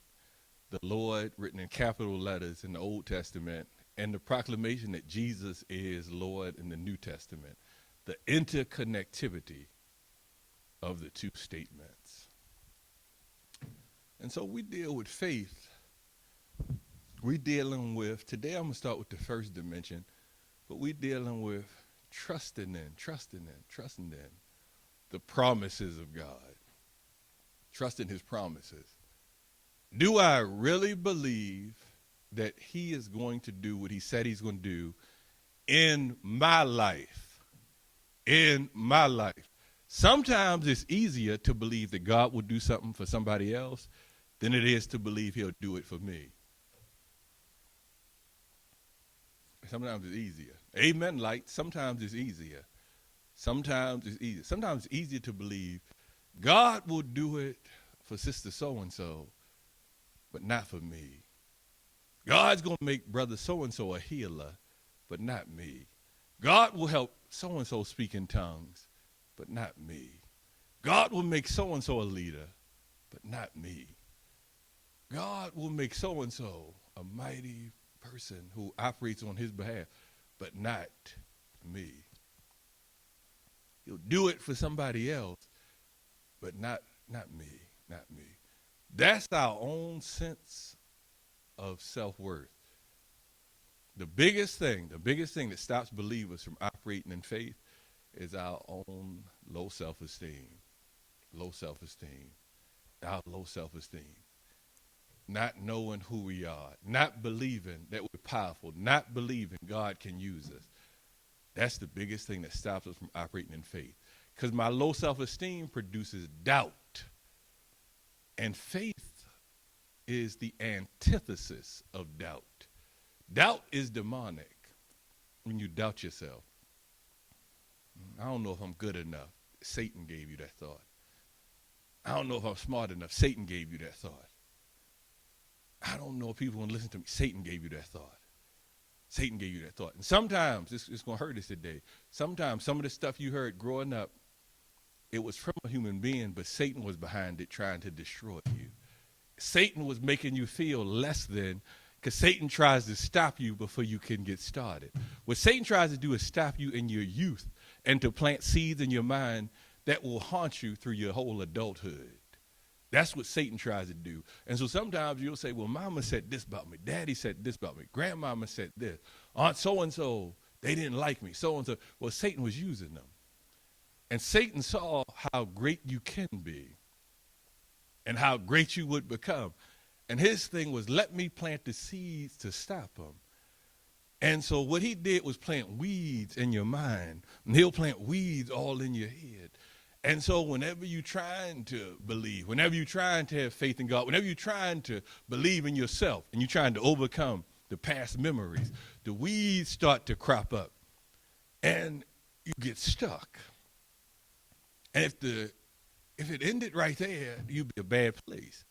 [SPEAKER 3] the Lord written in capital letters in the Old Testament and the proclamation that Jesus is Lord in the New Testament. The interconnectivity of the two statements. And so we deal with faith. We're dealing with, today I'm going to start with the first dimension, but we're dealing with trusting in the promises of God. Trusting his promises. Do I really believe that he is going to do what he said he's going to do in my life? In my life. Sometimes it's easier to believe that God will do something for somebody else than it is to believe he'll do it for me. Sometimes it's easier. Amen, light. Sometimes it's easier. Sometimes it's easier. Sometimes it's easier to believe God will do it for sister so-and-so, but not for me. God's going to make brother so-and-so a healer, but not me. God will help so-and-so speak in tongues, but not me. God will make so-and-so a leader, but not me. God will make so-and-so a mighty person who operates on his behalf, but not me. He'll do it for somebody else, but not me, not me. That's our own sense of self-worth. The biggest thing that stops believers from operating in faith is our own low self-esteem. Low self-esteem. Our low self-esteem. Not knowing who we are. Not believing that we're powerful. Not believing God can use us. That's the biggest thing that stops us from operating in faith. Because my low self-esteem produces doubt. And faith is the antithesis of doubt. Doubt is demonic when you doubt yourself. I don't know if I'm good enough. Satan gave you that thought. I don't know if I'm smart enough. Satan gave you that thought. I don't know if people want to listen to me. Satan gave you that thought. Satan gave you that thought. And sometimes, it's going to hurt us today, sometimes some of the stuff you heard growing up, it was from a human being, but Satan was behind it trying to destroy you. Satan was making you feel less than, because Satan tries to stop you before you can get started. What Satan tries to do is stop you in your youth and to plant seeds in your mind that will haunt you through your whole adulthood. That's what Satan tries to do. And so sometimes you'll say, well, mama said this about me. Daddy said this about me. Grandmama said this. Aunt so-and-so, they didn't like me. So-and-so. Well, Satan was using them. And Satan saw how great you can be and how great you would become. And his thing was, let me plant the seeds to stop him. And so what he did was plant weeds in your mind. And he'll plant weeds all in your head. And so whenever you're trying to believe, whenever you're trying to have faith in God, whenever you're trying to believe in yourself and you're trying to overcome the past memories, the weeds start to crop up and you get stuck. And if it ended right there, you'd be a bad place.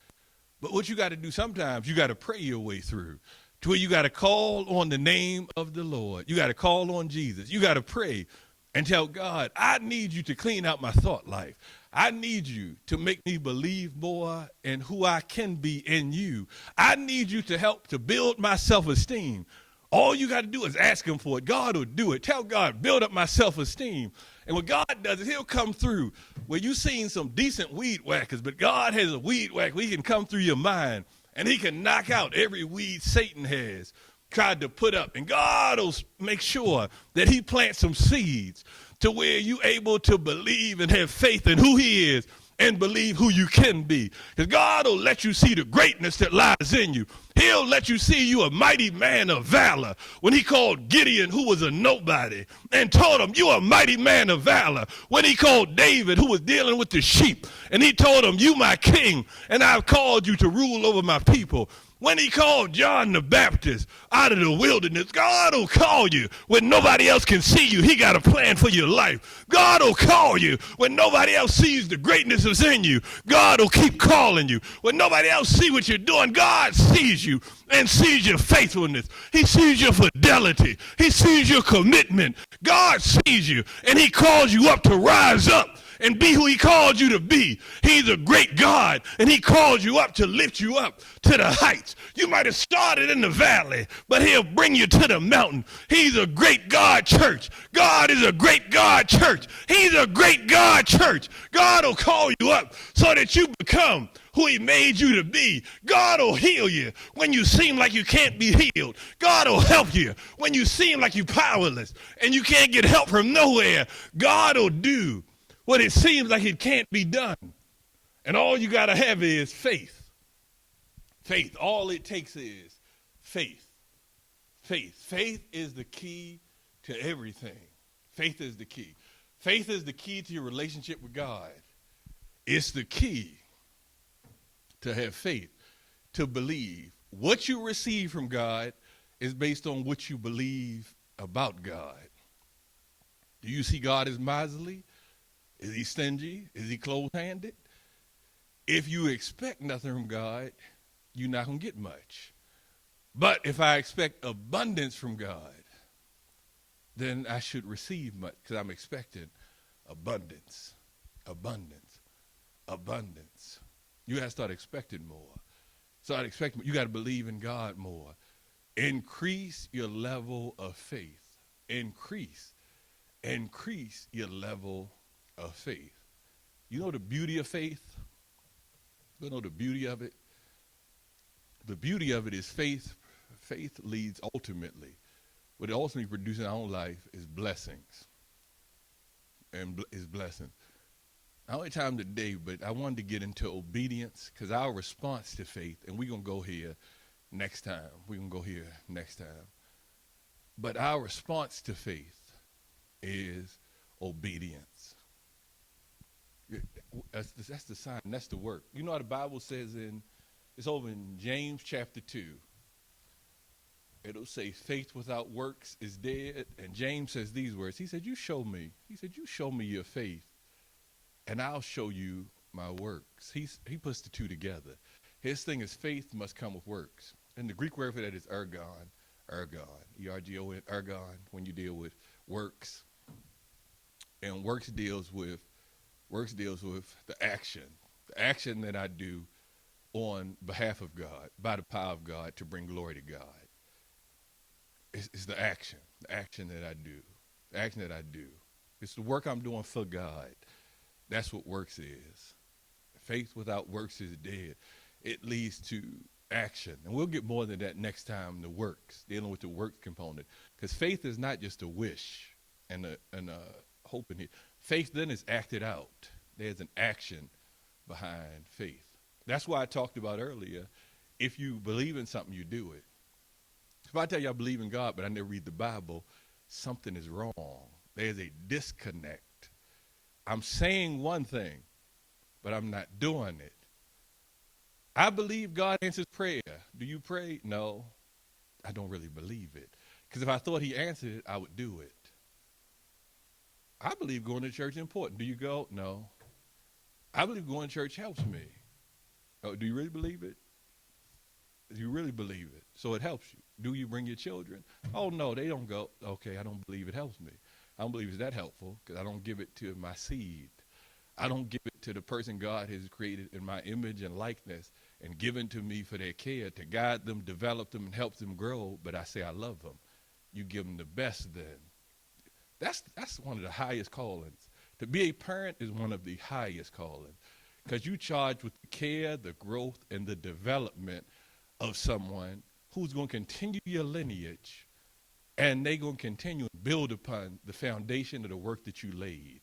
[SPEAKER 3] But what you got to do sometimes, you got to pray your way through to where you got to call on the name of the Lord. You got to call on Jesus. You got to pray and tell God, I need you to clean out my thought life. I need you to make me believe more in who I can be in you. I need you to help to build my self-esteem. All you got to do is ask him for it. God will do it. Tell God, build up my self-esteem. And what God does is he'll come through where you've seen some decent weed whackers, but God has a weed whacker. He can come through your mind and he can knock out every weed Satan has tried to put up. And God will make sure that he plants some seeds to where you able to believe and have faith in who he is and believe who you can be. Because God will let you see the greatness that lies in you. He'll let you see you a mighty man of valor. When he called Gideon, who was a nobody, and told him, you a mighty man of valor. When he called David, who was dealing with the sheep, and he told him, you my king, and I've called you to rule over my people. When he called John the Baptist out of the wilderness, God will call you when nobody else can see you. He got a plan for your life. God will call you when nobody else sees the greatness that's in you. God will keep calling you. When nobody else sees what you're doing, God sees you and sees your faithfulness. He sees your fidelity. He sees your commitment. God sees you, and he calls you up to rise up and be who he called you to be. He's a great God, and he called you up to lift you up to the heights. You might have started in the valley, but he'll bring you to the mountain. He's a great God, church. God is a great God, church. He's a great God, church. God will call you up so that you become who he made you to be. God will heal you when you seem like you can't be healed. God will help you when you seem like you're powerless and you can't get help from nowhere. God will do what it seems like it can't be done. And all you got to have is faith. Faith. All it takes is faith. Faith. Faith is the key to everything. Faith is the key. Faith is the key to your relationship with God. It's the key to have faith, to believe what you receive from God is based on what you believe about God. Do you see God as miserly? Is he stingy? Is he close-handed? If you expect nothing from God, you're not going to get much. But if I expect abundance from God, then I should receive much because I'm expecting abundance, abundance, abundance. You got to start expecting more. Start expecting. You got to believe in God more. Increase your level of faith. Increase your level of faith. You know the beauty of faith? You know the beauty of it? The beauty of it is faith. Faith leads ultimately. What it ultimately produces in our own life is blessings. And is blessings. I don't have time today, but I wanted to get into obedience because our response to faith, and we're going to go here next time. We're going to go here next time. But our response to faith is obedience. That's the sign. That's the work. You know how the Bible says it's over in James chapter 2. It'll say faith without works is dead. And James says these words. He said, you show me your faith and I'll show you my works. He puts the two together. His thing is faith must come with works. And the Greek word for that is ergon, E-R-G-O-N, ergon, when you deal with works. And works deals with the action that I do on behalf of God, by the power of God, to bring glory to God. It's the action that I do. It's the work I'm doing for God. That's what works is. Faith without works is dead. It leads to action. And we'll get more than that next time, the works, dealing with the work component. Because faith is not just a wish and a hope in it. Faith then is acted out. There's an action behind faith. That's why I talked about earlier, if you believe in something, you do it. If I tell you I believe in God, but I never read the Bible, something is wrong. There's a disconnect. I'm saying one thing, but I'm not doing it. I believe God answers prayer. Do you pray? No, I don't really believe it. Because if I thought he answered it, I would do it. I believe going to church is important. Do you go? No. I believe going to church helps me. Oh, do you really believe it? Do you really believe it? So it helps you. Do you bring your children? Oh, no, they don't go. Okay, I don't believe it helps me. I don't believe it's that helpful because I don't give it to my seed. I don't give it to the person God has created in my image and likeness and given to me for their care, to guide them, develop them, and help them grow. But I say I love them. You give them the best then. That's one of the highest callings. To be a parent is one of the highest callings because you charge with the care, the growth, and the development of someone who's going to continue your lineage, and they're going to continue and build upon the foundation of the work that you laid.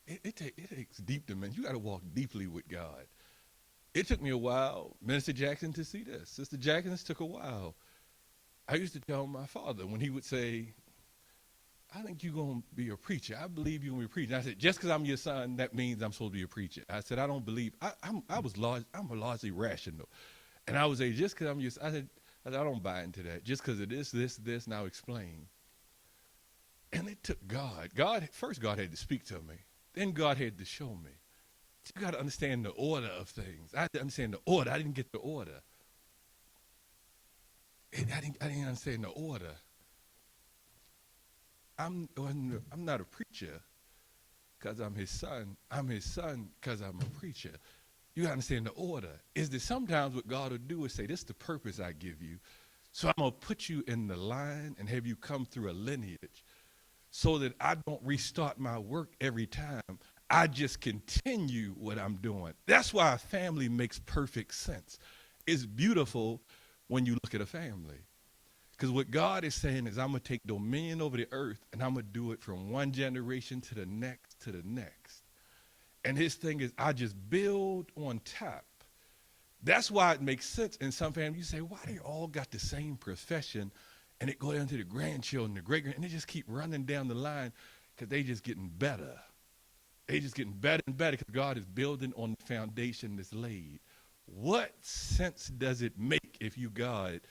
[SPEAKER 3] It takes deep dimension. You got to walk deeply with God. It took me a while, Minister Jackson, to see this. Sister Jackson, this took a while. I used to tell my father when he would say, I think you're going to be a preacher. I believe you're going to be a preacher. And I said, just because I'm your son, that means I'm supposed to be a preacher. I said, I don't believe. I'm largely rational. And I would say, just because I'm your son, I said, I don't buy into that. Just because of this, now explain. And it took God. First God had to speak to me. Then God had to show me. You got to understand the order of things. I had to understand the order. I didn't get the order. I didn't understand the order. I'm not a preacher because I'm his son. I'm his son because I'm a preacher. You understand the order. Is that sometimes what God will do is say, this is the purpose I give you. So I'm going to put you in the line and have you come through a lineage so that I don't restart my work every time. I just continue what I'm doing. That's why a family makes perfect sense. It's beautiful when you look at a family. Because what God is saying is I'm going to take dominion over the earth and I'm going to do it from one generation to the next to the next. And his thing is I just build on top. That's why it makes sense in some families. You say, why they all got the same profession and it go down to the grandchildren, the great-grand, and they just keep running down the line because they just getting better. They just getting better and better because God is building on the foundation that's laid. What sense does it make if you God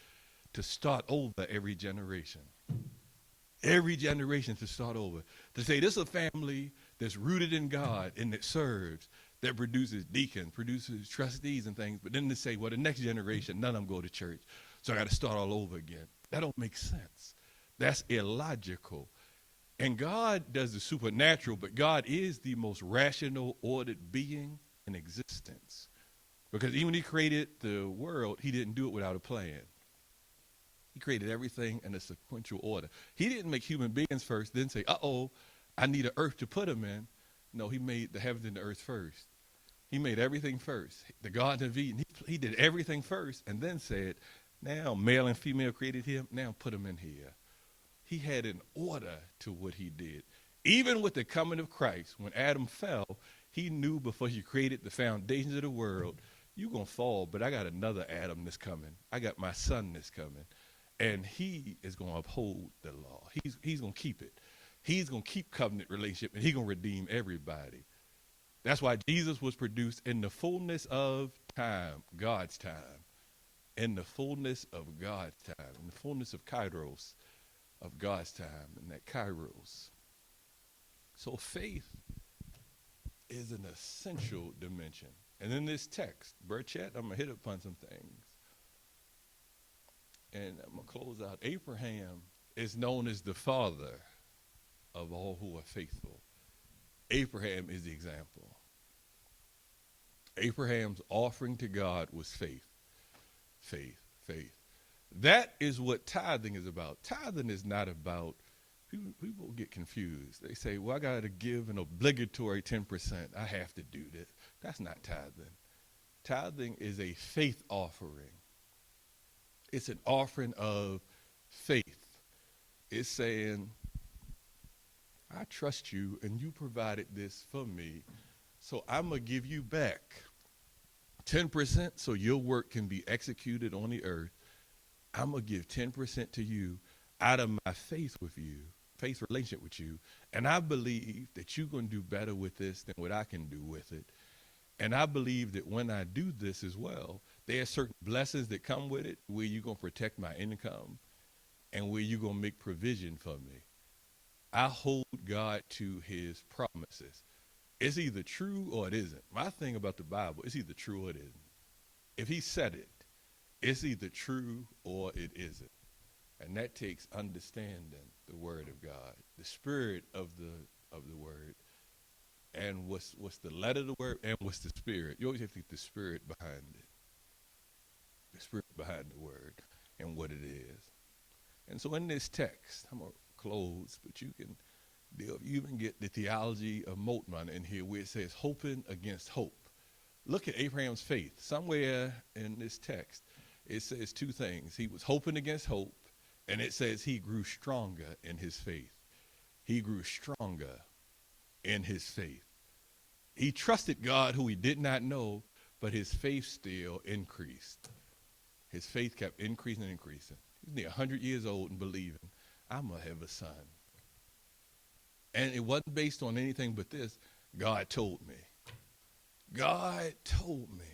[SPEAKER 3] to start over every generation. Every generation to start over. To say this is a family that's rooted in God and that serves, that produces deacons, produces trustees and things. But then to say, well, the next generation, none of them go to church. So I got to start all over again. That don't make sense. That's illogical. And God does the supernatural, but God is the most rational, ordered being in existence. Because even when he created the world, he didn't do it without a plan. He created everything in a sequential order. He didn't make human beings first, then say, uh-oh, I need an earth to put them in. No, he made the heavens and the earth first. He made everything first. The Garden of Eden, he did everything first and then said, now male and female created him, now put him in here. He had an order to what he did. Even with the coming of Christ, when Adam fell, he knew before he created the foundations of the world, you're going to fall, but I got another Adam that's coming. I got my son that's coming. And he is going to uphold the law. He's going to keep it. He's going to keep covenant relationship, and he's going to redeem everybody. That's why Jesus was produced in the fullness of time, God's time. In the fullness of God's time. In the fullness of Kairos, of God's time, and that Kairos. So faith is an essential dimension. And in this text, Burchett, I'm going to hit upon some things. And I'm going to close out. Abraham is known as the father of all who are faithful. Abraham is the example. Abraham's offering to God was faith. Faith, faith. That is what tithing is about. Tithing is not about, people get confused. They say, well, I got to give an obligatory 10%. I have to do this. That's not tithing. Tithing is a faith offering. It's an offering of faith. It's saying, I trust you and you provided this for me, so I'm going to give you back 10% so your work can be executed on the earth. I'm going to give 10% to you out of my faith with you, faith relationship with you, and I believe that you're going to do better with this than what I can do with it. And I believe that when I do this as well, there are certain blessings that come with it where you're going to protect my income and where you're going to make provision for me. I hold God to his promises. It's either true or it isn't. My thing about the Bible, it's either true or it isn't. If he said it, it's either true or it isn't. And that takes understanding the word of God, the spirit of the word, and what's the letter of the word and what's the spirit. You always have to get the spirit behind it. The spirit behind the word and what it is. And so in this text, I'm going to close, but you can you even get the theology of Moltmann in here where it says hoping against hope. Look at Abraham's faith. Somewhere in this text, it says two things. He was hoping against hope, and it says he grew stronger in his faith. He grew stronger in his faith. He trusted God who he did not know, but his faith still increased. His faith kept increasing and increasing. He was near 100 years old and believing, I'm going to have a son. And it wasn't based on anything but this. God told me. God told me.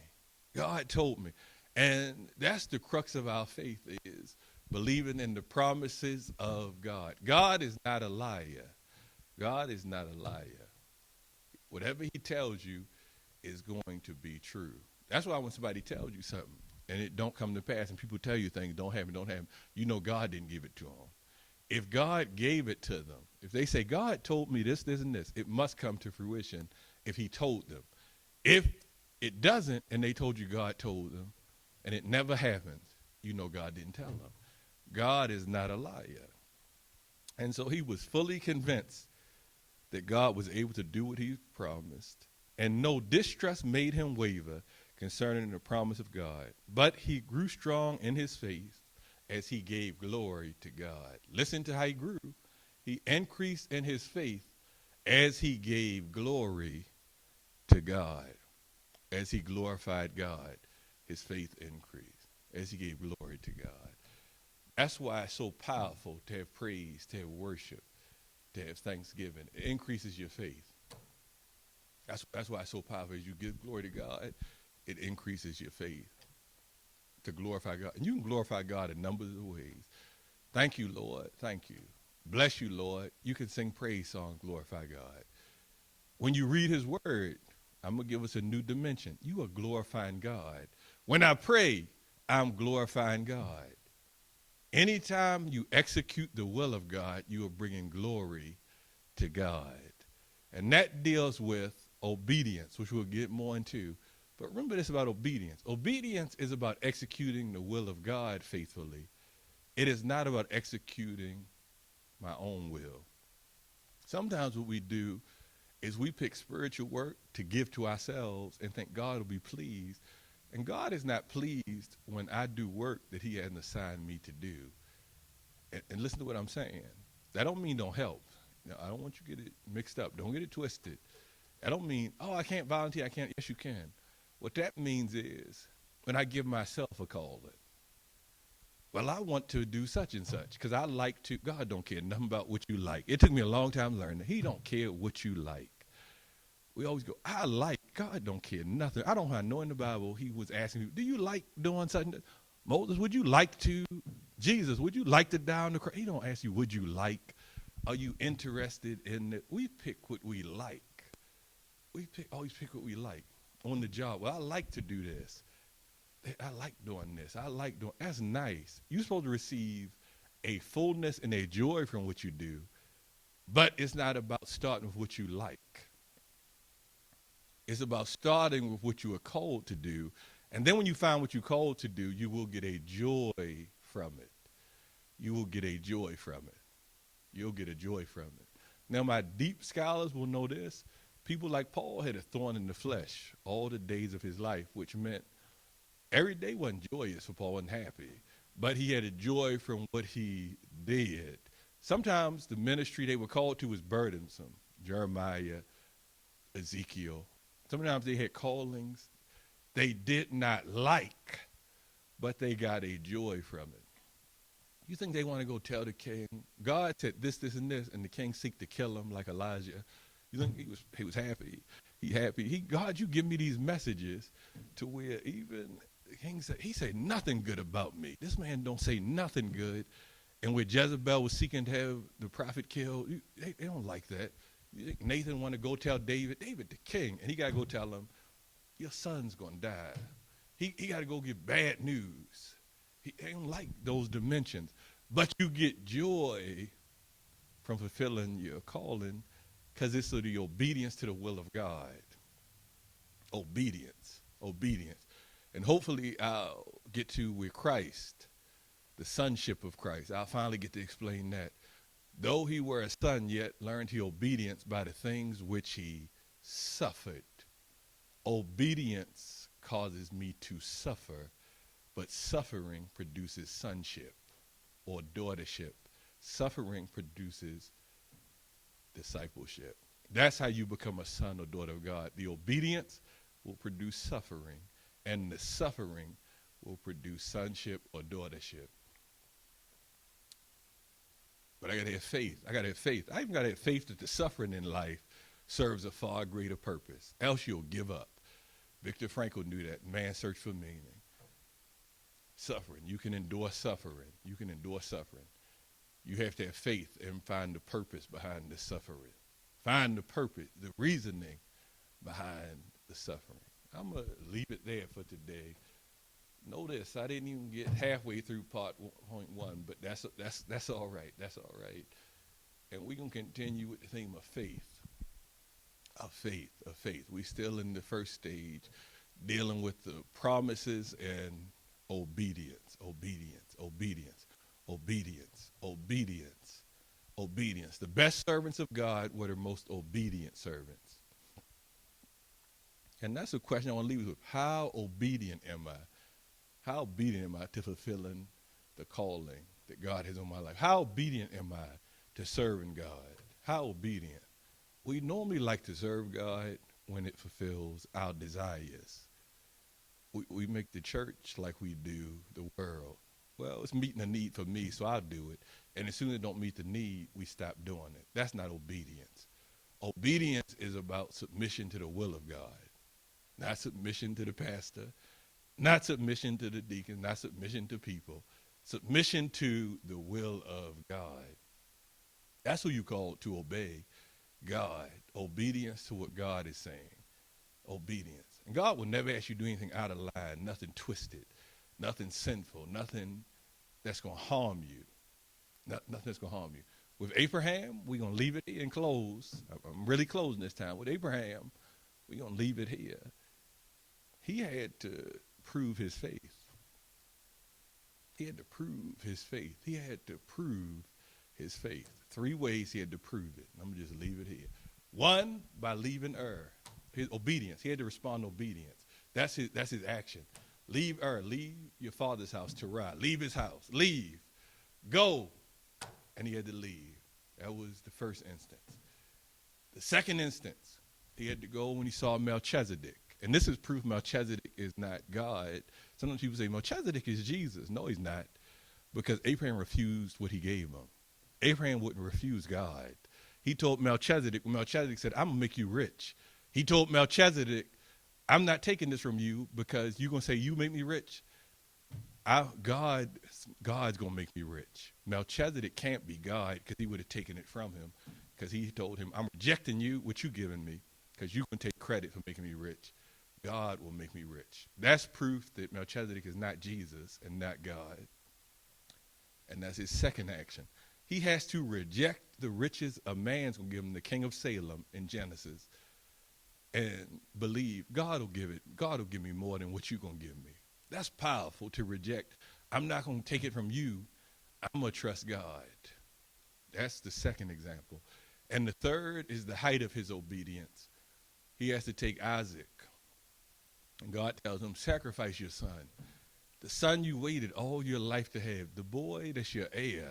[SPEAKER 3] God told me. And that's the crux of our faith, is believing in the promises of God. God is not a liar. God is not a liar. Whatever he tells you is going to be true. That's why when somebody tells you something and it don't come to pass and people tell you things don't happen, you know God didn't give it to them. If God gave it to them, if they say, God told me this, this, and this, it must come to fruition if he told them. If it doesn't, and they told you God told them, and it never happens, you know God didn't tell them. God is not a liar. And so he was fully convinced that God was able to do what he promised, and no distrust made him waver concerning the promise of God. But he grew strong in his faith as he gave glory to God. Listen to how he grew. He increased in his faith as he gave glory to God. As he glorified God, his faith increased. As he gave glory to God. That's why it's so powerful to have praise, to have worship, to have thanksgiving. It increases your faith. That's why it's so powerful. As you give glory to God, it increases your faith. to glorify God. And you can glorify God in numbers of ways. Thank you, Lord. Thank you. Bless you, Lord. You can sing praise songs, glorify God. When you read his word, I'm going to give us a new dimension. You are glorifying God. When I pray, I'm glorifying God. Anytime you execute the will of God, you are bringing glory to God. And that deals with obedience, which we'll get more into. But remember this about obedience. Obedience is about executing the will of God faithfully. It is not about executing my own will. Sometimes what we do is we pick spiritual work to give to ourselves and think God will be pleased. And God is not pleased when I do work that he hasn't assigned me to do. And listen to what I'm saying. That don't mean don't help. Now, I don't want you to get it mixed up. Don't get it twisted. I don't mean, oh, I can't volunteer. I can't. Yes, you can. What that means is when I give myself a call, well, I want to do such and such because I like to. God don't care nothing about what you like. It took me a long time to learn that. He don't care what you like. We always go, I like. God don't care nothing. I don't know in the Bible he was asking you, do you like doing something? Moses, would you like to? Jesus, would you like to die on the cross? He don't ask you, would you like? Are you interested in it? We pick what we like. Always pick what we like on the job. Well, I like to do this. I like doing this. I like doing. That's nice. You're supposed to receive a fullness and a joy from what you do, but it's not about starting with what you like. It's about starting with what you are called to do. And then when you find what you're called to do, you will get a joy from it. You will get a joy from it. You'll get a joy from it. Now, my deep scholars will know this. People like Paul had a thorn in the flesh all the days of his life, which meant every day wasn't joyous for Paul and happy, but he had a joy from what he did. Sometimes the ministry they were called to was burdensome. Jeremiah, Ezekiel. Sometimes they had callings they did not like, but they got a joy from it. You think they want to go tell the king, God said this, this, and this, and the king seek to kill him like Elijah? You think he was happy? God, you give me these messages to where even the king said, he said nothing good about me. This man don't say nothing good. And where Jezebel was seeking to have the prophet killed, they don't like that. You think Nathan want to go tell David the king, and he got to go tell him, your son's going to die. He got to go get bad news. He don't like those dimensions. But you get joy from fulfilling your calling because it's of the obedience to the will of God. Obedience. And hopefully I'll get to with Christ, the sonship of Christ. I'll finally get to explain that. Though he were a son, yet learned he obedience by the things which he suffered. Obedience causes me to suffer, but suffering produces sonship or daughtership. Suffering produces discipleship. That's how you become a son or daughter of God. The obedience will produce suffering, and the suffering will produce sonship or daughtership. But I got to have faith. I even got to have faith that the suffering in life serves a far greater purpose. Else you'll give up. Viktor Frankl knew that. Man's search for meaning. Suffering. You can endure suffering. You have to have faith and find the purpose behind the suffering. Find the purpose, the reasoning behind the suffering. I'm going to leave it there for today. Notice I didn't even get halfway through part 1.1, but that's all right. That's all right. And we're going to continue with the theme of faith. Of faith. We're still in the first stage, dealing with the promises and obedience. The best servants of God were the most obedient servants. And that's a question I want to leave you with. How obedient am I? How obedient am I to fulfilling the calling that God has on my life? How obedient am I to serving God? How obedient? We normally like to serve God when it fulfills our desires. We make the church like we do the world. Well, it's meeting a need for me, so I'll do it. And as soon as it don't meet the need, we stop doing it. That's not obedience. Obedience is about submission to the will of God, not submission to the pastor, Not submission to the deacons, not submission to people, submission to the will of God. That's who you call to obey God. Obedience to what God is saying. Obedience. And God will never ask you to do anything out of line, nothing twisted, nothing sinful, nothing that's going to harm you. Nothing that's going to harm you. With Abraham, we're going to leave it here and close. I'm really closing this time. With Abraham, we're going to leave it here. He had to prove his faith. He had to prove his faith. He had to prove his faith. 3 ways he had to prove it. I'm going to just leave it here. 1, by leaving Ur. His obedience. He had to respond to obedience. That's his action. Leave Ur. Leave your father's house, Terah. Leave his house. Leave. Go. And he had to leave. That was the first instance. The second instance, he had to go when he saw Melchizedek. And this is proof Melchizedek is not God. Sometimes people say Melchizedek is Jesus. No, he's not. Because Abraham refused what he gave him. Abraham wouldn't refuse God. He told Melchizedek, when Melchizedek said, I'm going to make you rich. He told Melchizedek, I'm not taking this from you because you're going to say you make me rich. God's going to make me rich. Melchizedek can't be God because he would have taken it from him, because he told him, I'm rejecting you, what you giving me, because you can take credit for making me rich. God will make me rich. That's proof that Melchizedek is not Jesus and not God. And that's his second action. He has to reject the riches a man's going to give him, the king of Salem in Genesis, and believe God will give it. God will give me more than what you're going to give me. That's powerful to reject. I'm not going to take it from you. I'm going to trust God. That's the second example. And the third is the height of his obedience. He has to take Isaac. And God tells him, sacrifice your son. The son you waited all your life to have. The boy that's your heir.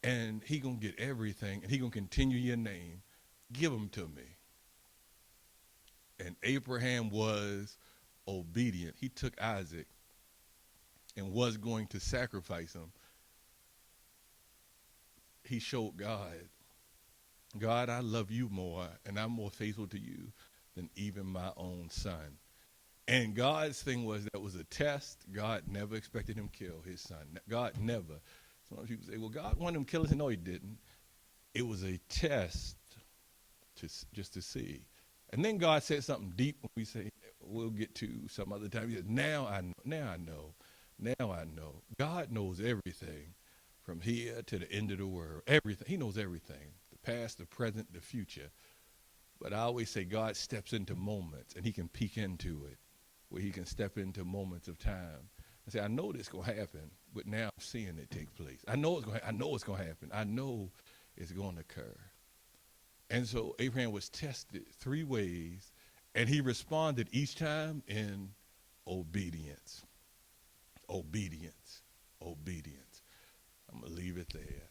[SPEAKER 3] And he going to get everything. And he going to continue your name. Give him to me. And Abraham was obedient. He took Isaac and was going to sacrifice him. He showed God, I love you more, and I'm more faithful to you than even my own son. And God's thing was that was a test. God never expected him to kill his son. God never. Some people say, well, God wanted him to kill us. No, he didn't. It was a test just to see. And then God said something deep when we say, we'll get to some other time. He said, now I know. God knows everything from here to the end of the world. Everything. He knows everything. The past, the present, the future. But I always say God steps into moments, and he can peek into it, where he can step into moments of time. I say, I know this is going to happen, but now I'm seeing it take place. I know it's going to happen. I know it's going to occur. And so Abraham was tested 3 ways, and he responded each time in obedience. Obedience. Obedience. I'm going to leave it there.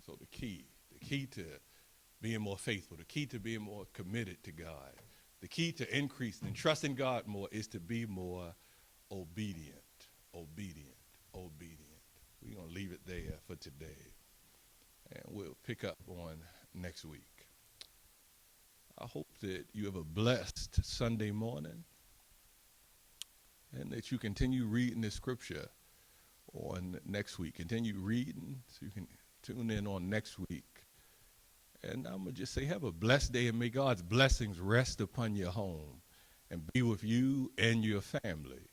[SPEAKER 3] So the key to being more faithful, the key to being more committed to God, the key to increase and trusting God more is to be more obedient. Obedient. We're going to leave it there for today, and we'll pick up on next week. I hope that you have a blessed Sunday morning and that you continue reading the scripture on next week. Continue reading so you can tune in on next week. And I'm going to just say have a blessed day, and may God's blessings rest upon your home and be with you and your family.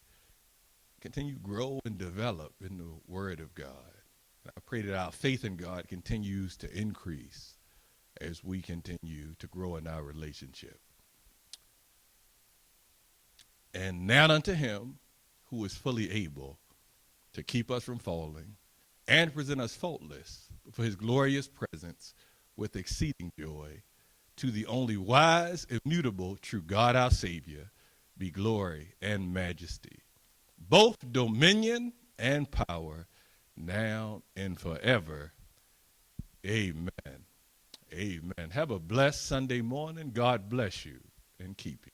[SPEAKER 3] Continue to grow and develop in the Word of God. And I pray that our faith in God continues to increase as we continue to grow in our relationship. And now unto him who is fully able to keep us from falling and present us faultless for his glorious presence with exceeding joy, to the only wise, immutable, true God our Savior, be glory and majesty, both dominion and power, now and forever. Amen. Amen. Have a blessed Sunday morning. God bless you and keep you.